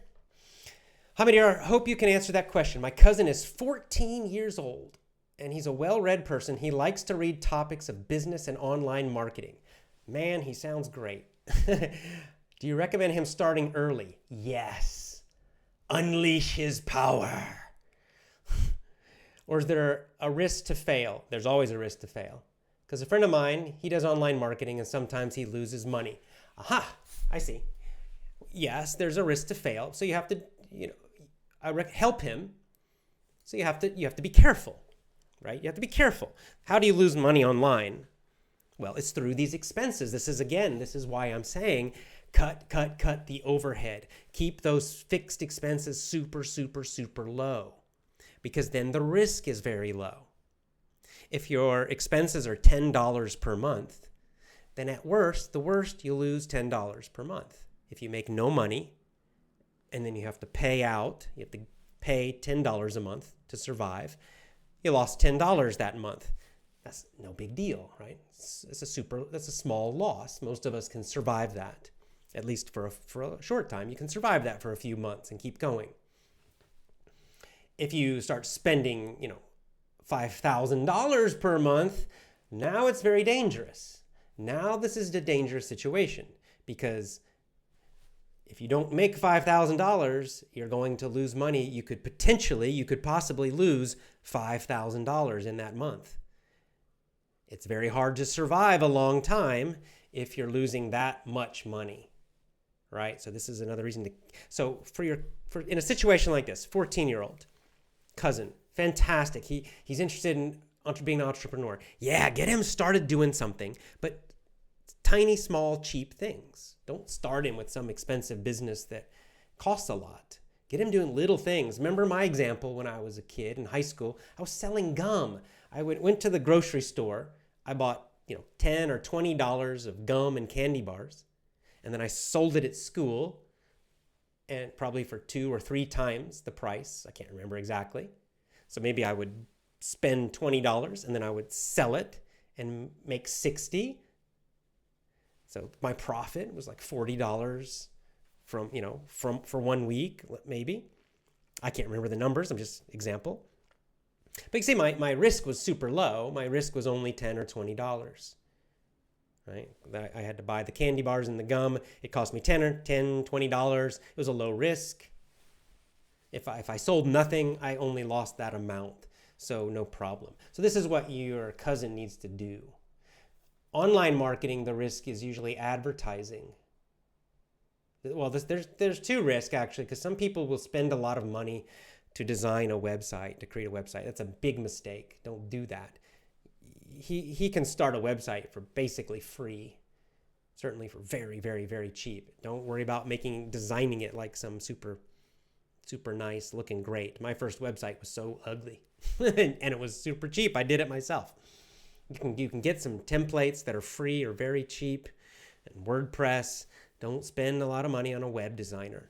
hope you can answer that question. My cousin is 14 years old, and he's a well-read person. He likes to read topics of business and online marketing. Man, he sounds great. Do you recommend him starting early? Yes. Unleash his power. Or is there a risk to fail? There's always a risk to fail. Because a friend of mine, he does online marketing and sometimes he loses money. Aha, I see. Yes, there's a risk to fail. So you have to, help him. So you have to be careful, right? You have to be careful. How do you lose money online? Well, it's through these expenses. This is why I'm saying cut the overhead. Keep those fixed expenses super low, because then the risk is very low. If your expenses are $10 per month, then the worst, you lose $10 per month. If you make no money, and then you have to pay $10 a month to survive, you lost $10 that month. That's no big deal, right? That's a small loss. Most of us can survive that, at least for a short time. You can survive that for a few months and keep going. If you start spending, $5,000 per month, now it's very dangerous. Now this is a dangerous situation, because if you don't make $5,000, you're going to lose money. You could possibly lose $5,000 in that month. It's very hard to survive a long time if you're losing that much money, right? So this is another reason so in a situation like this, 14-year-old cousin, fantastic. He's interested in being an entrepreneur. Yeah, get him started doing something, but tiny, small, cheap things. Don't start him with some expensive business that costs a lot. Get him doing little things. Remember my example when I was a kid in high school? I was selling gum. I went to the grocery store. I bought $10 or $20 of gum and candy bars, and then I sold it at school, and probably for 2 or 3 times the price. I can't remember exactly. So maybe I would spend $20 and then I would sell it and make $60. So my profit was like $40 for 1 week, maybe. I can't remember the numbers. I'm just example. But you see, my risk was super low. My risk was only $10 or $20, right? I had to buy the candy bars and the gum. It cost me $10, $20. It was a low risk. If I sold nothing, I only lost that amount. So no problem. So this is what your cousin needs to do. Online marketing, the risk is usually advertising. Well, there's two risks actually, because some people will spend a lot of money to design a website, to create a website. That's a big mistake. Don't do that. He can start a website for basically free, certainly for very, very, very cheap. Don't worry about designing it like some super nice, looking great. My first website was so ugly and it was super cheap. I did it myself. You can get some templates that are free or very cheap, and WordPress. Don't spend a lot of money on a web designer.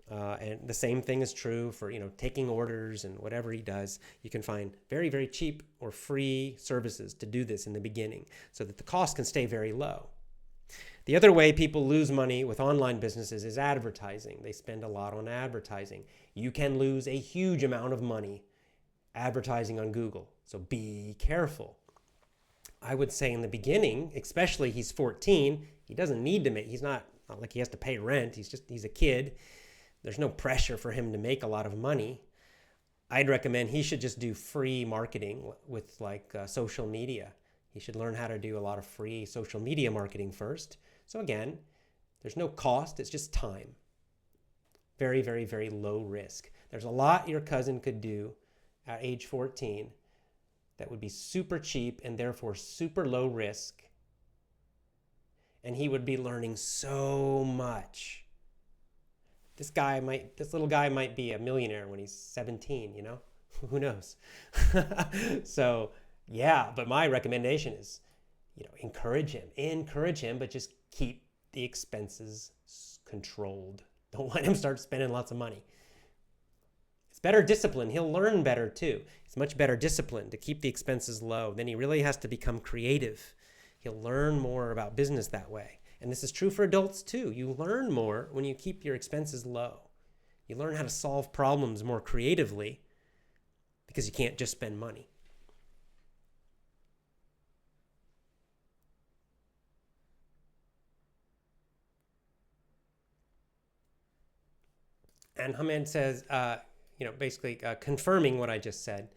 And the same thing is true for, taking orders and whatever he does. You can find very, very cheap or free services to do this in the beginning so that the cost can stay very low. The other way people lose money with online businesses is advertising. They spend a lot on advertising. You can lose a huge amount of money advertising on Google. So be careful. I would say in the beginning, especially he's 14, he doesn't need to he's not like he has to pay rent. He's a kid. There's no pressure for him to make a lot of money. I'd recommend he should just do free marketing with social media. He should learn how to do a lot of free social media marketing first. So again, there's no cost. It's just time. Very, very, very low risk. There's a lot your cousin could do at age 14 that would be super cheap and therefore super low risk. And he would be learning so much. This little guy might be a millionaire when he's 17, Who knows? So, yeah, but my recommendation is, encourage him, but just keep the expenses controlled. Don't let him start spending lots of money. It's better discipline. He'll learn better too. It's much better discipline to keep the expenses low. Then he really has to become creative. He'll learn more about business that way. And this is true for adults too. You learn more when you keep your expenses low. You learn how to solve problems more creatively because you can't just spend money. And Hamed says, basically confirming what I just said.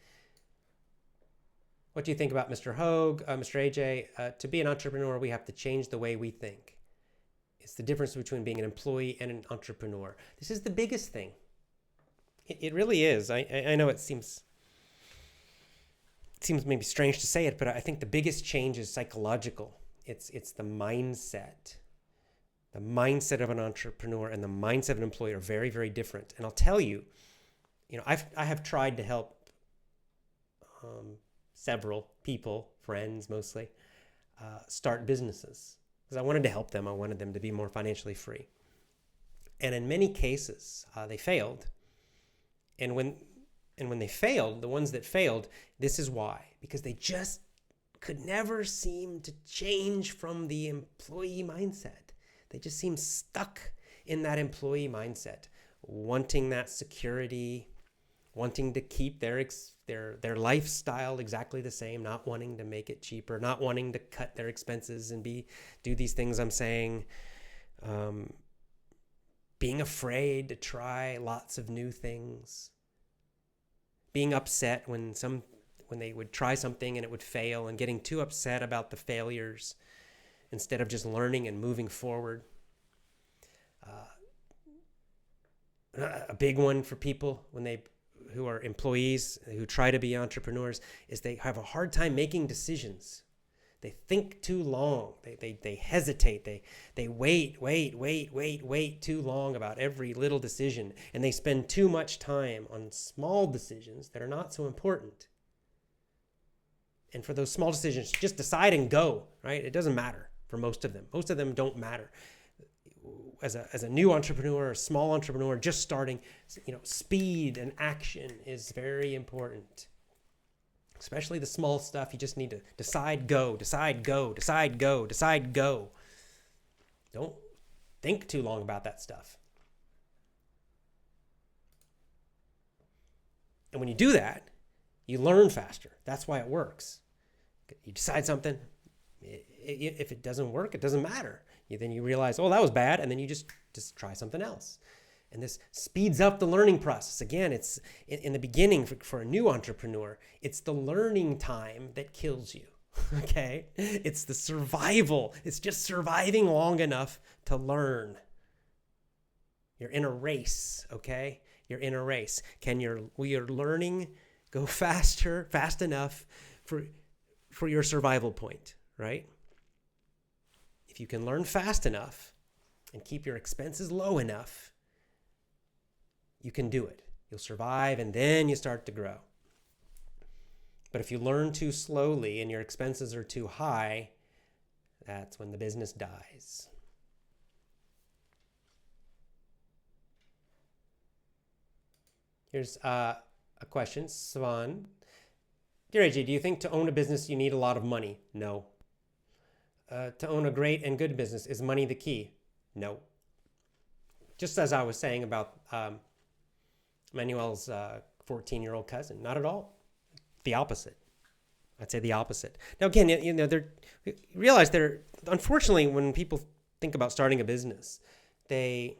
What do you think about Mr. Hogue, Mr. AJ? To be an entrepreneur, we have to change the way we think. It's the difference between being an employee and an entrepreneur. This is the biggest thing. It really is. I know it seems maybe strange to say it, but I think the biggest change is psychological. It's the mindset. The mindset of an entrepreneur and the mindset of an employee are very, very different. And I'll tell you, I have tried to help several people, friends mostly, start businesses because I wanted to help them. I wanted them to be more financially free. And in many cases, they failed. And when they failed, the ones that failed, this is why. Because they just could never seem to change from the employee mindset. They just seem stuck in that employee mindset, wanting that security, wanting to keep their lifestyle exactly the same, not wanting to make it cheaper, not wanting to cut their expenses and do these things I'm saying, being afraid to try lots of new things, being upset when they would try something and it would fail, and getting too upset about the failures instead of just learning and moving forward. A big one for people who are employees who try to be entrepreneurs is they have a hard time making decisions. They think too long. They hesitate. They wait too long about every little decision, and they spend too much time on small decisions that are not so important. And for those small decisions, just decide and go, right? It doesn't matter for most of them. Most of them don't matter. As a new entrepreneur, a small entrepreneur just starting, speed and action is very important. Especially the small stuff, you just need to decide, go. Don't think too long about that stuff. And when you do that, you learn faster. That's why it works. You decide something, If it doesn't work, it doesn't matter. Then you realize, oh, that was bad, and then you just try something else. And this speeds up the learning process. Again, it's in the beginning for a new entrepreneur, it's the learning time that kills you. Okay? It's the survival. It's just surviving long enough to learn. You're in a race, okay? You're in a race. Will your learning go fast enough for your survival point, right? If you can learn fast enough and keep your expenses low enough, you can do it. You'll survive, and then you start to grow. But if you learn too slowly and your expenses are too high, that's when the business dies. Here's a question. Swan. Dear AJ, do you think to own a business you need a lot of money? No. To own a great and good business, is money the key? No. Just as I was saying about Manuel's 14-year-old cousin, not at all. The opposite. I'd say the opposite. Now, again, unfortunately, when people think about starting a business, we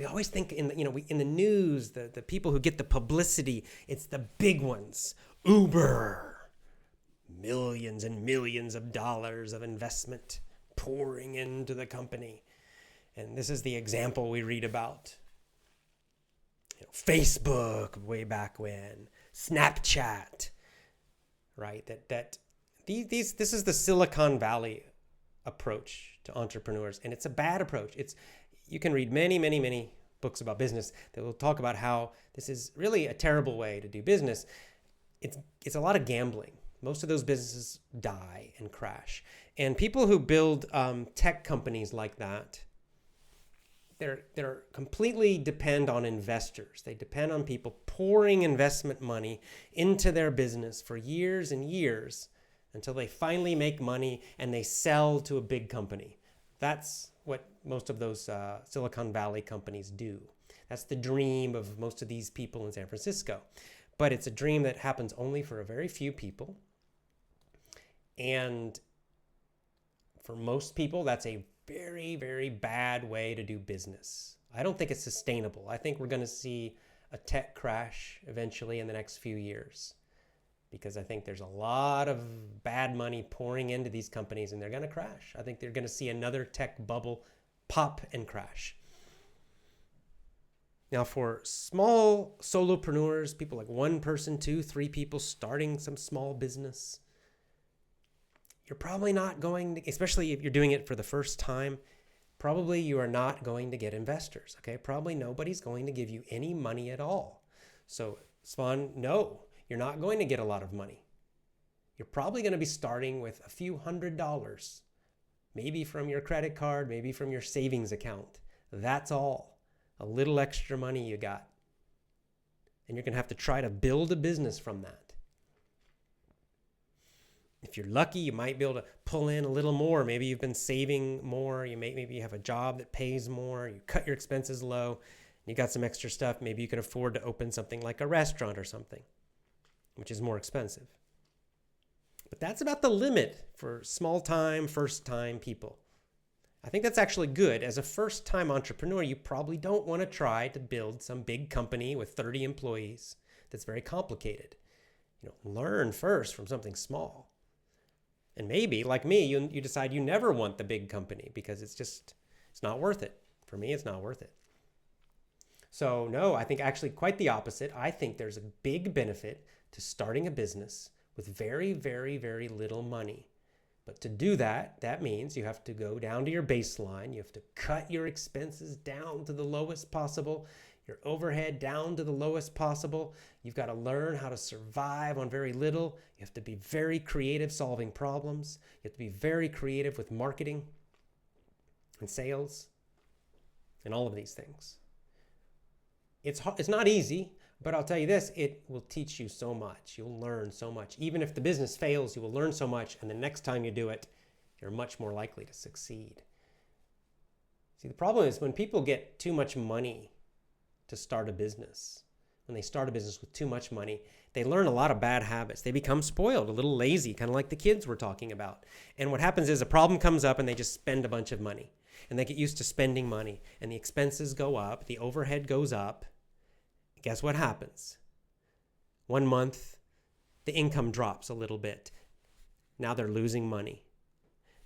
always think in the news, the people who get the publicity, it's the big ones. Uber, millions and millions of dollars of investment pouring into the company. And this is the example we read about. Facebook way back when, Snapchat, right? This is the Silicon Valley approach to entrepreneurs, and it's a bad approach. You can read many, many, many books about business that will talk about how this is really a terrible way to do business. It's a lot of gambling. Most of those businesses die and crash. And people who build tech companies like that, they're completely depend on investors. They depend on people pouring investment money into their business for years and years until they finally make money and they sell to a big company. That's what most of those Silicon Valley companies do. That's the dream of most of these people in San Francisco. But it's a dream that happens only for a very few people. And for most people, that's a very, very bad way to do business. I don't think it's sustainable. I think we're going to see a tech crash eventually in the next few years, because I think there's a lot of bad money pouring into these companies and they're going to crash. I think they're going to see another tech bubble pop and crash. Now, for small solopreneurs, people like 1 person, 2, 3 people starting some small business, you're probably not going to, especially if you're doing it for the first time, probably you are not going to get investors, okay? Probably nobody's going to give you any money at all. So, Swan, no, you're not going to get a lot of money. You're probably going to be starting with a few $100s, maybe from your credit card, maybe from your savings account. That's all. A little extra money you got. And you're going to have to try to build a business from that. If you're lucky, you might be able to pull in a little more. Maybe you've been saving more. Maybe you have a job that pays more. You cut your expenses low. You got some extra stuff. Maybe you can afford to open something like a restaurant or something, which is more expensive. But that's about the limit for small-time, first-time people. I think that's actually good. As a first-time entrepreneur, you probably don't want to try to build some big company with 30 employees that's very complicated. Learn first from something small. And maybe, like me, you decide you never want the big company because it's not worth it. For me, it's not worth it. So no, I think actually quite the opposite. I think there's a big benefit to starting a business with very, very, very little money. But to do that, that means you have to go down to your baseline. You have to cut your expenses down to the lowest possible, your overhead down to the lowest possible. You've got to learn how to survive on very little. You have to be very creative solving problems. You have to be very creative with marketing and sales and all of these things. It's not easy, but I'll tell you this, it will teach you so much. You'll learn so much. Even if the business fails, you will learn so much, and the next time you do it, you're much more likely to succeed. See, the problem is when people get too much money to start a business, when they start a business with too much money, they learn a lot of bad habits. They become spoiled, a little lazy, kind of like the kids we're talking about. And what happens is a problem comes up and they just spend a bunch of money. And they get used to spending money. And the expenses go up, the overhead goes up. Guess what happens? 1 month, the income drops a little bit. Now they're losing money.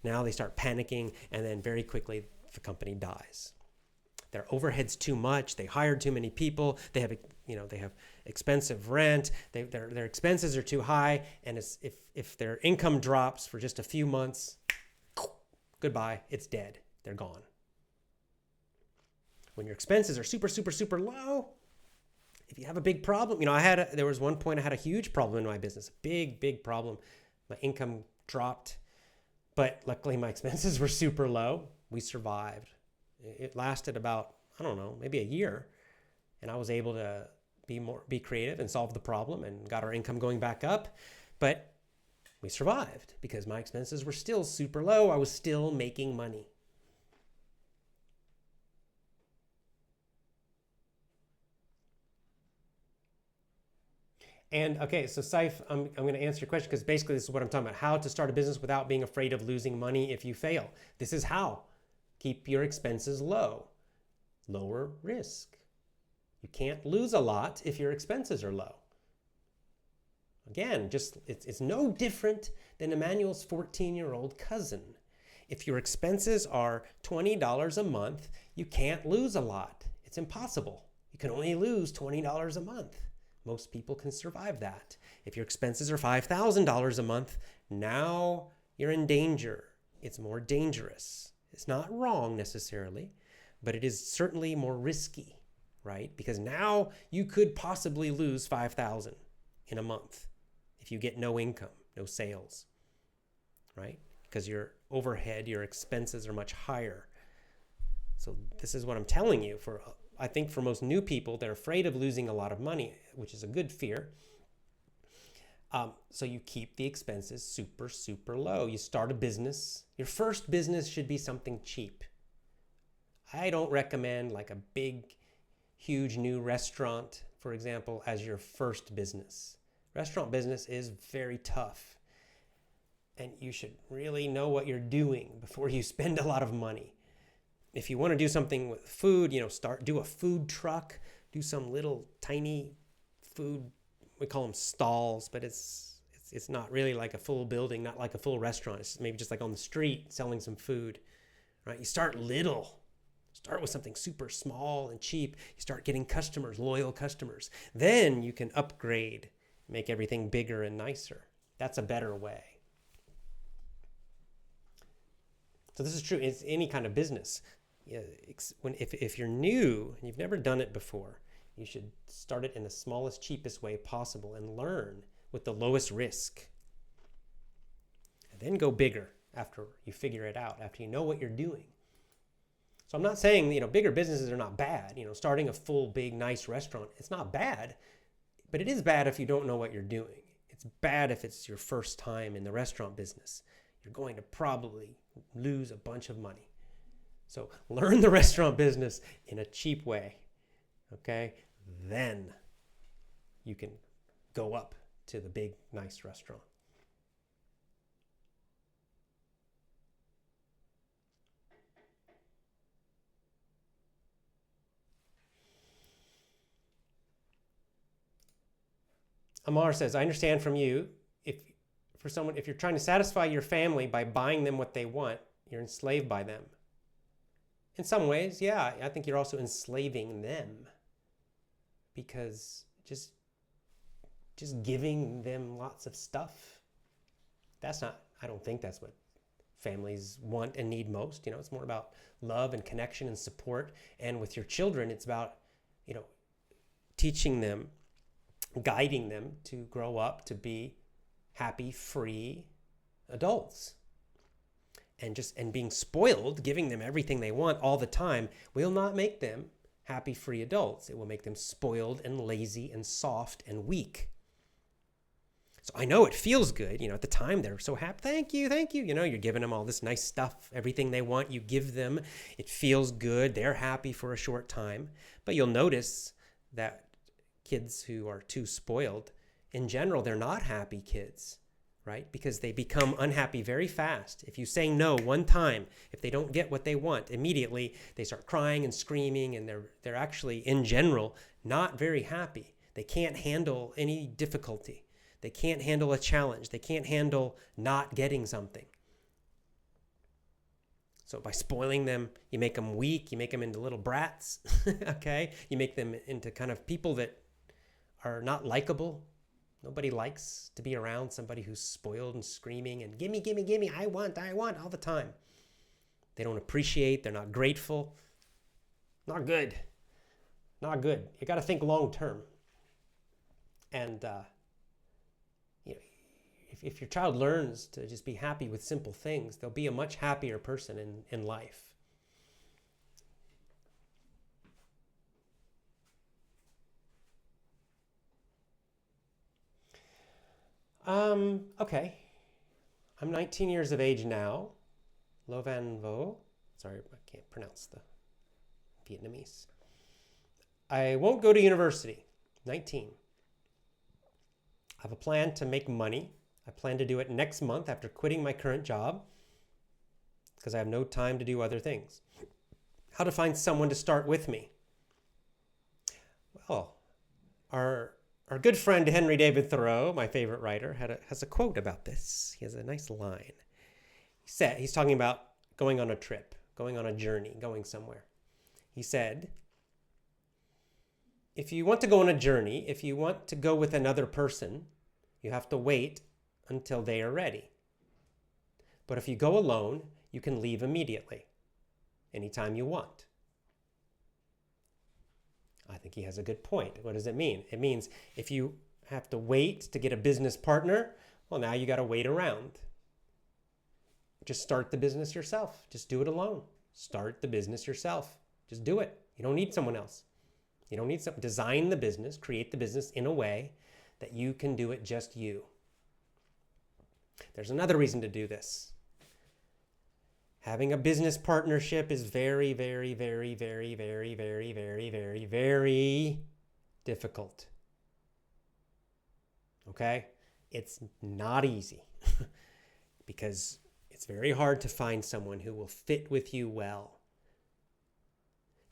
Now they start panicking, and then very quickly the company dies. Their overhead's too much. They hired too many people. They have expensive rent. Their expenses are too high. And if their income drops for just a few months, goodbye, it's dead. They're gone. When your expenses are super, super, super low, if you have a big problem, there was one point I had a huge problem in my business, a big, big problem. My income dropped, but luckily my expenses were super low. We survived. It lasted about, maybe a year. And I was able to be creative and solve the problem and got our income going back up. But we survived because my expenses were still super low. I was still making money. And okay, so Saif, I'm going to answer your question because basically this is what I'm talking about. How to start a business without being afraid of losing money if you fail. This is how. Keep your expenses low. Lower risk. You can't lose a lot if your expenses are low. Again, it's no different than Emmanuel's 14-year-old cousin. If your expenses are $20 a month, you can't lose a lot. It's impossible. You can only lose $20 a month. Most people can survive that. If your expenses are $5,000 a month, now you're in danger. It's more dangerous. It's not wrong necessarily, but it is certainly more risky, right? Because now you could possibly lose $5,000 in a month if you get no income, no sales, right? Because your overhead, your expenses are much higher. So this is what I'm telling you. I think for most new people, they're afraid of losing a lot of money, which is a good fear. So you keep the expenses super, super low. You start a business. Your first business should be something cheap. I don't recommend like a big, huge new restaurant, for example, as your first business. Restaurant business is very tough. And you should really know what you're doing before you spend a lot of money. If you want to do something with food, do a food truck, do some little tiny food, we call them stalls, but it's not really like a full building, not like a full restaurant. It's maybe just like on the street selling some food, right? You start little. Start with something super small and cheap. You start getting customers, loyal customers. Then you can upgrade, make everything bigger and nicer. That's a better way. So this is true. It's any kind of business. If you're new and you've never done it before, you should start it in the smallest, cheapest way possible and learn with the lowest risk. And then go bigger after you figure it out, after you know what you're doing. So I'm not saying, bigger businesses are not bad. Starting a full, big, nice restaurant, it's not bad, but it is bad if you don't know what you're doing. It's bad if it's your first time in the restaurant business. You're going to probably lose a bunch of money. So learn the restaurant business in a cheap way, okay? Then you can go up to the big, nice restaurant. Amar says, I understand from you, if you're trying to satisfy your family by buying them what they want, you're enslaved by them. In some ways, yeah, I think you're also enslaving them because just giving them lots of stuff, I don't think that's what families want and need most. It's more about love and connection and support. And with your children, it's about, teaching them, guiding them to grow up to be happy, free adults. And being spoiled, giving them everything they want all the time, will not make them happy, free adults. It will make them spoiled and lazy and soft and weak. So I know it feels good. At the time, they're so happy. Thank you. You're giving them all this nice stuff, everything they want, you give them. It feels good. They're happy for a short time. But you'll notice that kids who are too spoiled, in general, they're not happy kids, right? Because they become unhappy very fast. If you say no one time, if they don't get what they want, immediately they start crying and screaming, and they're actually, in general, not very happy. They can't handle any difficulty. They can't handle a challenge. They can't handle not getting something. So by spoiling them, you make them weak, you make them into little brats, okay? You make them into kind of people that are not likable. Nobody likes to be around somebody who's spoiled and screaming and gimme, gimme, gimme, I want all the time. They don't appreciate, they're not grateful. Not good. Not good. You got to think long term. And if your child learns to just be happy with simple things, they'll be a much happier person in life. Okay. I'm 19 years of age now. Lo Van Vo. Sorry, I can't pronounce the Vietnamese. I won't go to university. 19. I have a plan to make money. I plan to do it next month after quitting my current job because I have no time to do other things. How to find someone to start with me? Well, our good friend Henry David Thoreau, my favorite writer, has a quote about this. He has a nice line. He's talking about going on a trip, going on a journey, going somewhere. He said, if you want to go on a journey, if you want to go with another person, you have to wait until they are ready. But if you go alone, you can leave immediately, anytime you want. I think he has a good point. What does it mean? It means if you have to wait to get a business partner, well, now you got to wait around. Just start the business yourself. Just do it alone. Start the business yourself. Just do it. You don't need someone else. You don't need some. Design the business, create the business in a way that you can do it just you. There's another reason to do this. Having a business partnership is very, very, very, very, very, very, very, very, very difficult. Okay? It's not easy because it's very hard to find someone who will fit with you well.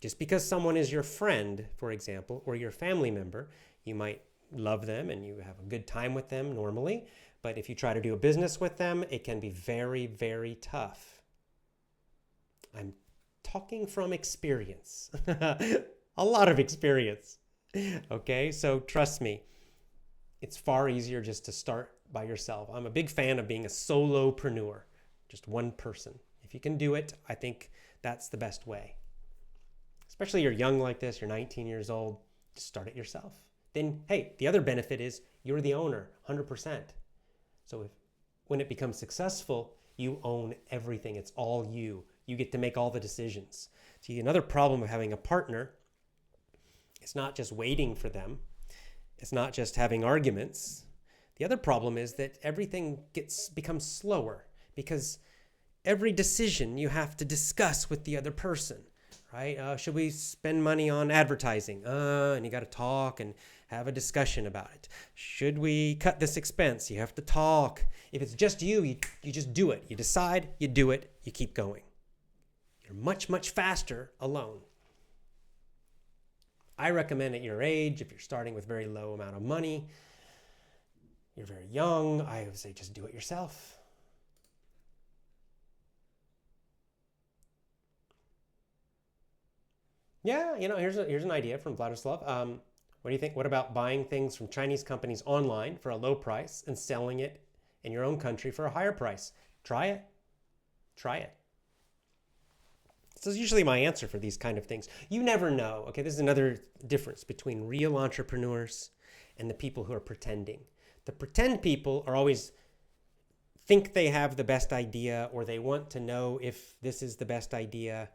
Just because someone is your friend, for example, or your family member, you might love them and you have a good time with them normally, but if you try to do a business with them, it can be very, very tough. I'm talking from experience, a lot of experience. Okay, so trust me, it's far easier just to start by yourself. I'm a big fan of being a solopreneur, just one person. If you can do it, I think that's the best way. Especially you're young like this, you're 19 years old, just start it yourself. Then, hey, the other benefit is you're the owner, 100%. So when it becomes successful, you own everything. It's all you. You get to make all the decisions. See, another problem of having a partner, it's not just waiting for them. It's not just having arguments. The other problem is that everything becomes slower because every decision you have to discuss with the other person, right? Should we spend money on advertising? And you got to talk and have a discussion about it. Should we cut this expense? You have to talk. If it's just you just do it. You decide, you do it, you keep going. You're much, much faster alone. I recommend at your age, if you're starting with very low amount of money, you're very young, I would say just do it yourself. Yeah, here's an idea from Vladislav. What do you think? What about buying things from Chinese companies online for a low price and selling it in your own country for a higher price? Try it. Try it. So it's usually my answer for these kind of things. You never know. Okay, this is another difference between real entrepreneurs and the people who are pretending. The pretend people are always think they have the best idea or they want to know if this is the best idea.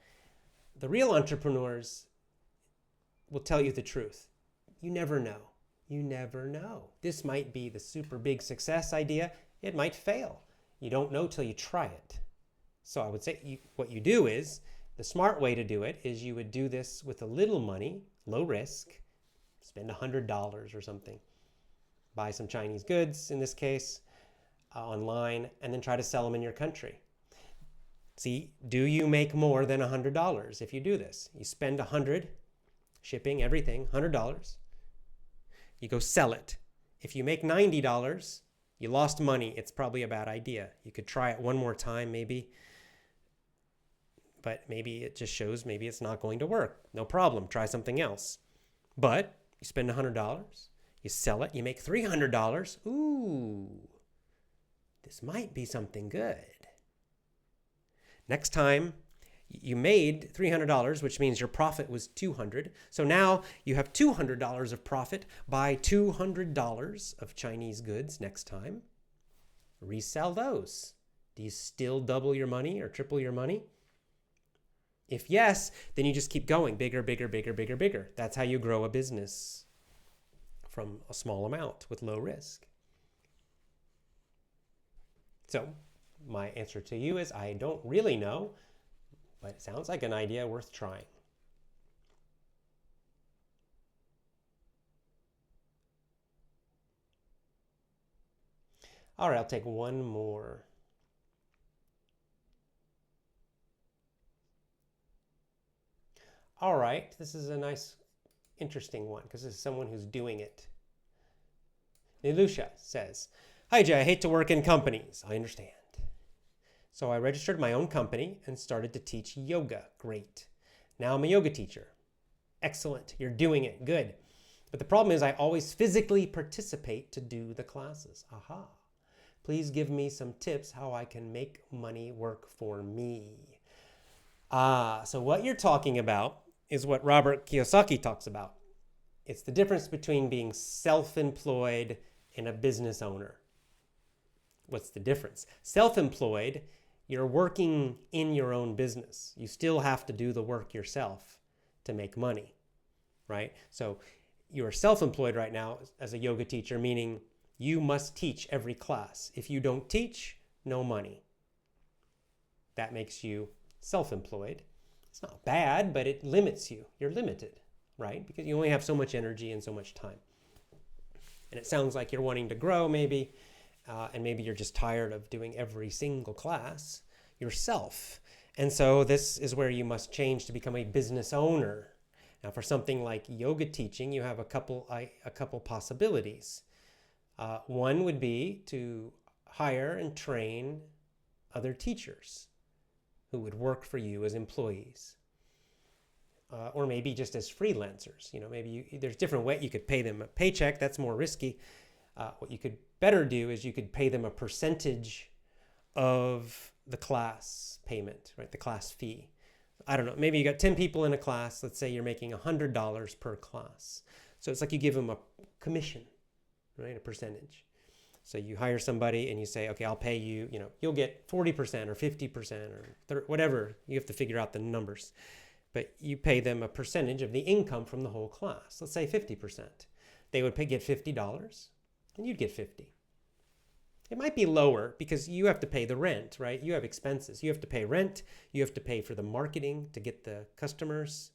The real entrepreneurs will tell you the truth. You never know. You never know. This might be the super big success idea. It might fail. You don't know till you try it. So I would say what you do is, the smart way to do it is you would do this with a little money, low risk, spend $100 or something. Buy some Chinese goods, in this case, online, and then try to sell them in your country. See, do you make more than $100 if you do this? You spend $100, shipping, everything, $100. You go sell it. If you make $90, you lost money. It's probably a bad idea. You could try it one more time, maybe. But maybe it just shows maybe it's not going to work. No problem. Try something else. But you spend $100. You sell it. You make $300. Ooh, this might be something good. Next time, you made $300, which means your profit was $200. So now you have $200 of profit. Buy $200 of Chinese goods next time. Resell those. Do you still double your money or triple your money? If yes, then you just keep going. Bigger, bigger, bigger, bigger, bigger. That's how you grow a business from a small amount with low risk. So my answer to you is I don't really know, but it sounds like an idea worth trying. All right, I'll take one more. All right, this is a nice, interesting one because this is someone who's doing it. Nilusha says, "Hi Jay, I hate to work in companies. I understand. So I registered my own company and started to teach yoga. Great. Now I'm a yoga teacher. Excellent. You're doing it. Good. But the problem is I always physically participate to do the classes. Aha. Please give me some tips how I can make money work for me." So what you're talking about is what Robert Kiyosaki talks about. It's the difference between being self-employed and a business owner. What's the difference? Self-employed, you're working in your own business. You still have to do the work yourself to make money, right? So you're self-employed right now as a yoga teacher, meaning you must teach every class. If you don't teach, no money. That makes you self-employed. It's not bad, but it limits you. You're limited, right? Because you only have so much energy and so much time. And it sounds like you're wanting to grow maybe, and maybe you're just tired of doing every single class yourself. And so this is where you must change to become a business owner. Now, for something like yoga teaching, you have a couple possibilities. One would be to hire and train other teachers who would work for you as employees, or maybe just as freelancers. Maybe there's different ways you could pay them a paycheck. That's more risky. What you could better do is you could pay them a percentage of the class payment, right? The class fee. I don't know. Maybe you got 10 people in a class. Let's say you're making $100 per class. So it's like you give them a commission, right? A percentage. So you hire somebody and you say, okay, I'll pay you, you'll get 40% or 50% or whatever. You have to figure out the numbers. But you pay them a percentage of the income from the whole class. Let's say 50%. They would get $50 and you'd get 50. It might be lower because you have to pay the rent, right? You have expenses. You have to pay rent. You have to pay for the marketing to get the customers.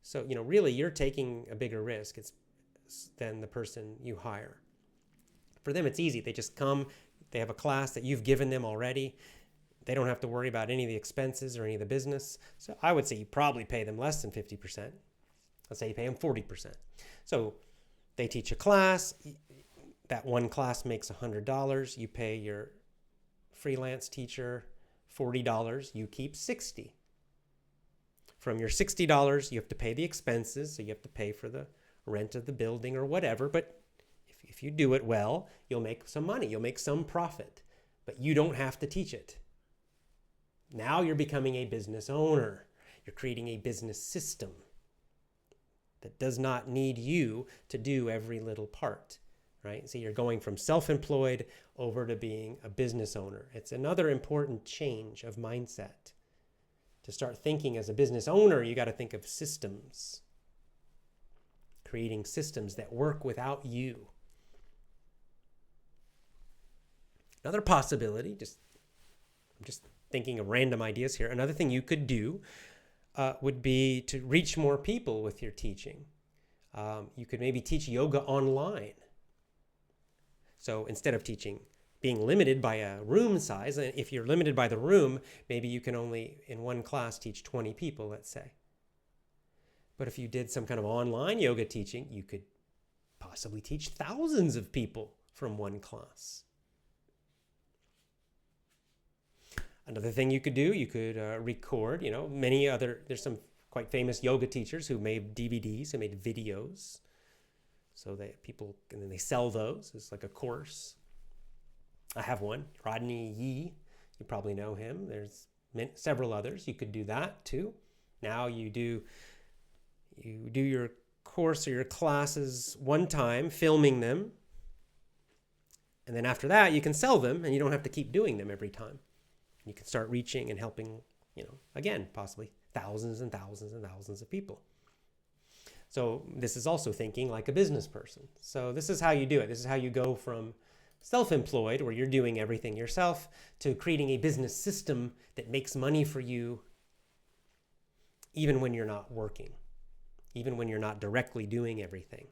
So, really you're taking a bigger risk than the person you hire. For them, it's easy. They just come, they have a class that you've given them already. They don't have to worry about any of the expenses or any of the business. So I would say you probably pay them less than 50%. Let's say you pay them 40%. So they teach a class. That one class makes $100. You pay your freelance teacher $40. You keep $60. From your $60, you have to pay the expenses. So you have to pay for the rent of the building or whatever. But if you do it well, you'll make some money. You'll make some profit. But you don't have to teach it. Now you're becoming a business owner. You're creating a business system that does not need you to do every little part, right? So you're going from self-employed over to being a business owner. It's another important change of mindset. To start thinking as a business owner, you got to think of systems. Creating systems that work without you. Another possibility, I'm just thinking of random ideas here. Another thing you could do would be to reach more people with your teaching. You could maybe teach yoga online. So instead of being limited by a room size, if you're limited by the room, maybe you can only, in one class, teach 20 people, let's say. But if you did some kind of online yoga teaching, you could possibly teach thousands of people from one class. Another thing you could do, you could record, there's some quite famous yoga teachers who made DVDs, who made videos. So and then they sell those. It's like a course. I have one, Rodney Yee. You probably know him. There's several others. You could do that too. Now you do your course or your classes one time, filming them. And then after that, you can sell them and you don't have to keep doing them every time. You can start reaching and helping, again, possibly thousands and thousands and thousands of people. So this is also thinking like a business person. So this is how you do it. This is how you go from self-employed, where you're doing everything yourself, to creating a business system that makes money for you even when you're not working, even when you're not directly doing everything.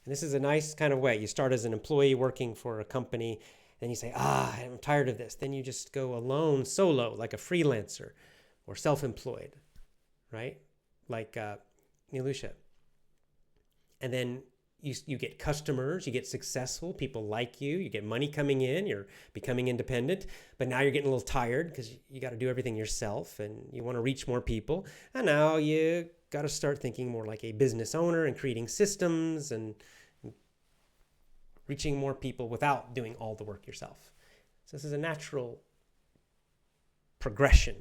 And this is a nice kind of way. You start as an employee working for a company, then you say, I'm tired of this. Then you just go alone, solo, like a freelancer or self-employed, right? Like Nilusha. And then you get customers, you get successful, people like you get money coming in, you're becoming independent, but now you're getting a little tired because you got to do everything yourself and you want to reach more people. And now you got to start thinking more like a business owner and creating systems and reaching more people without doing all the work yourself. So this is a natural progression,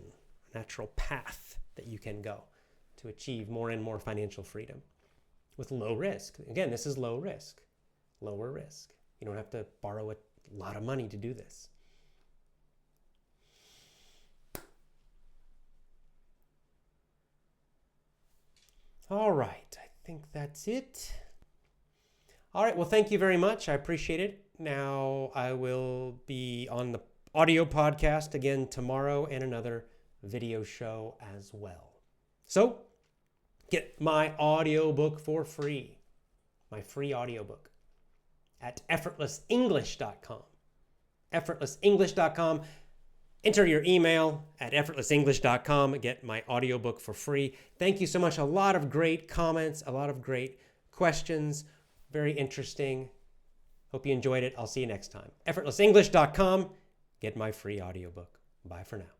a natural path that you can go to achieve more and more financial freedom with low risk. Again, this is low risk, lower risk. You don't have to borrow a lot of money to do this. All right, I think that's it. All right, well, thank you very much. I appreciate it. Now I will be on the audio podcast again tomorrow and another video show as well. So get my audiobook for free, my free audiobook at effortlessenglish.com. Effortlessenglish.com. Enter your email at effortlessenglish.com and get my audiobook for free. Thank you so much. A lot of great comments, a lot of great questions. Very interesting. Hope you enjoyed it. I'll see you next time. Effortlessenglish.com. Get my free audiobook. Bye for now.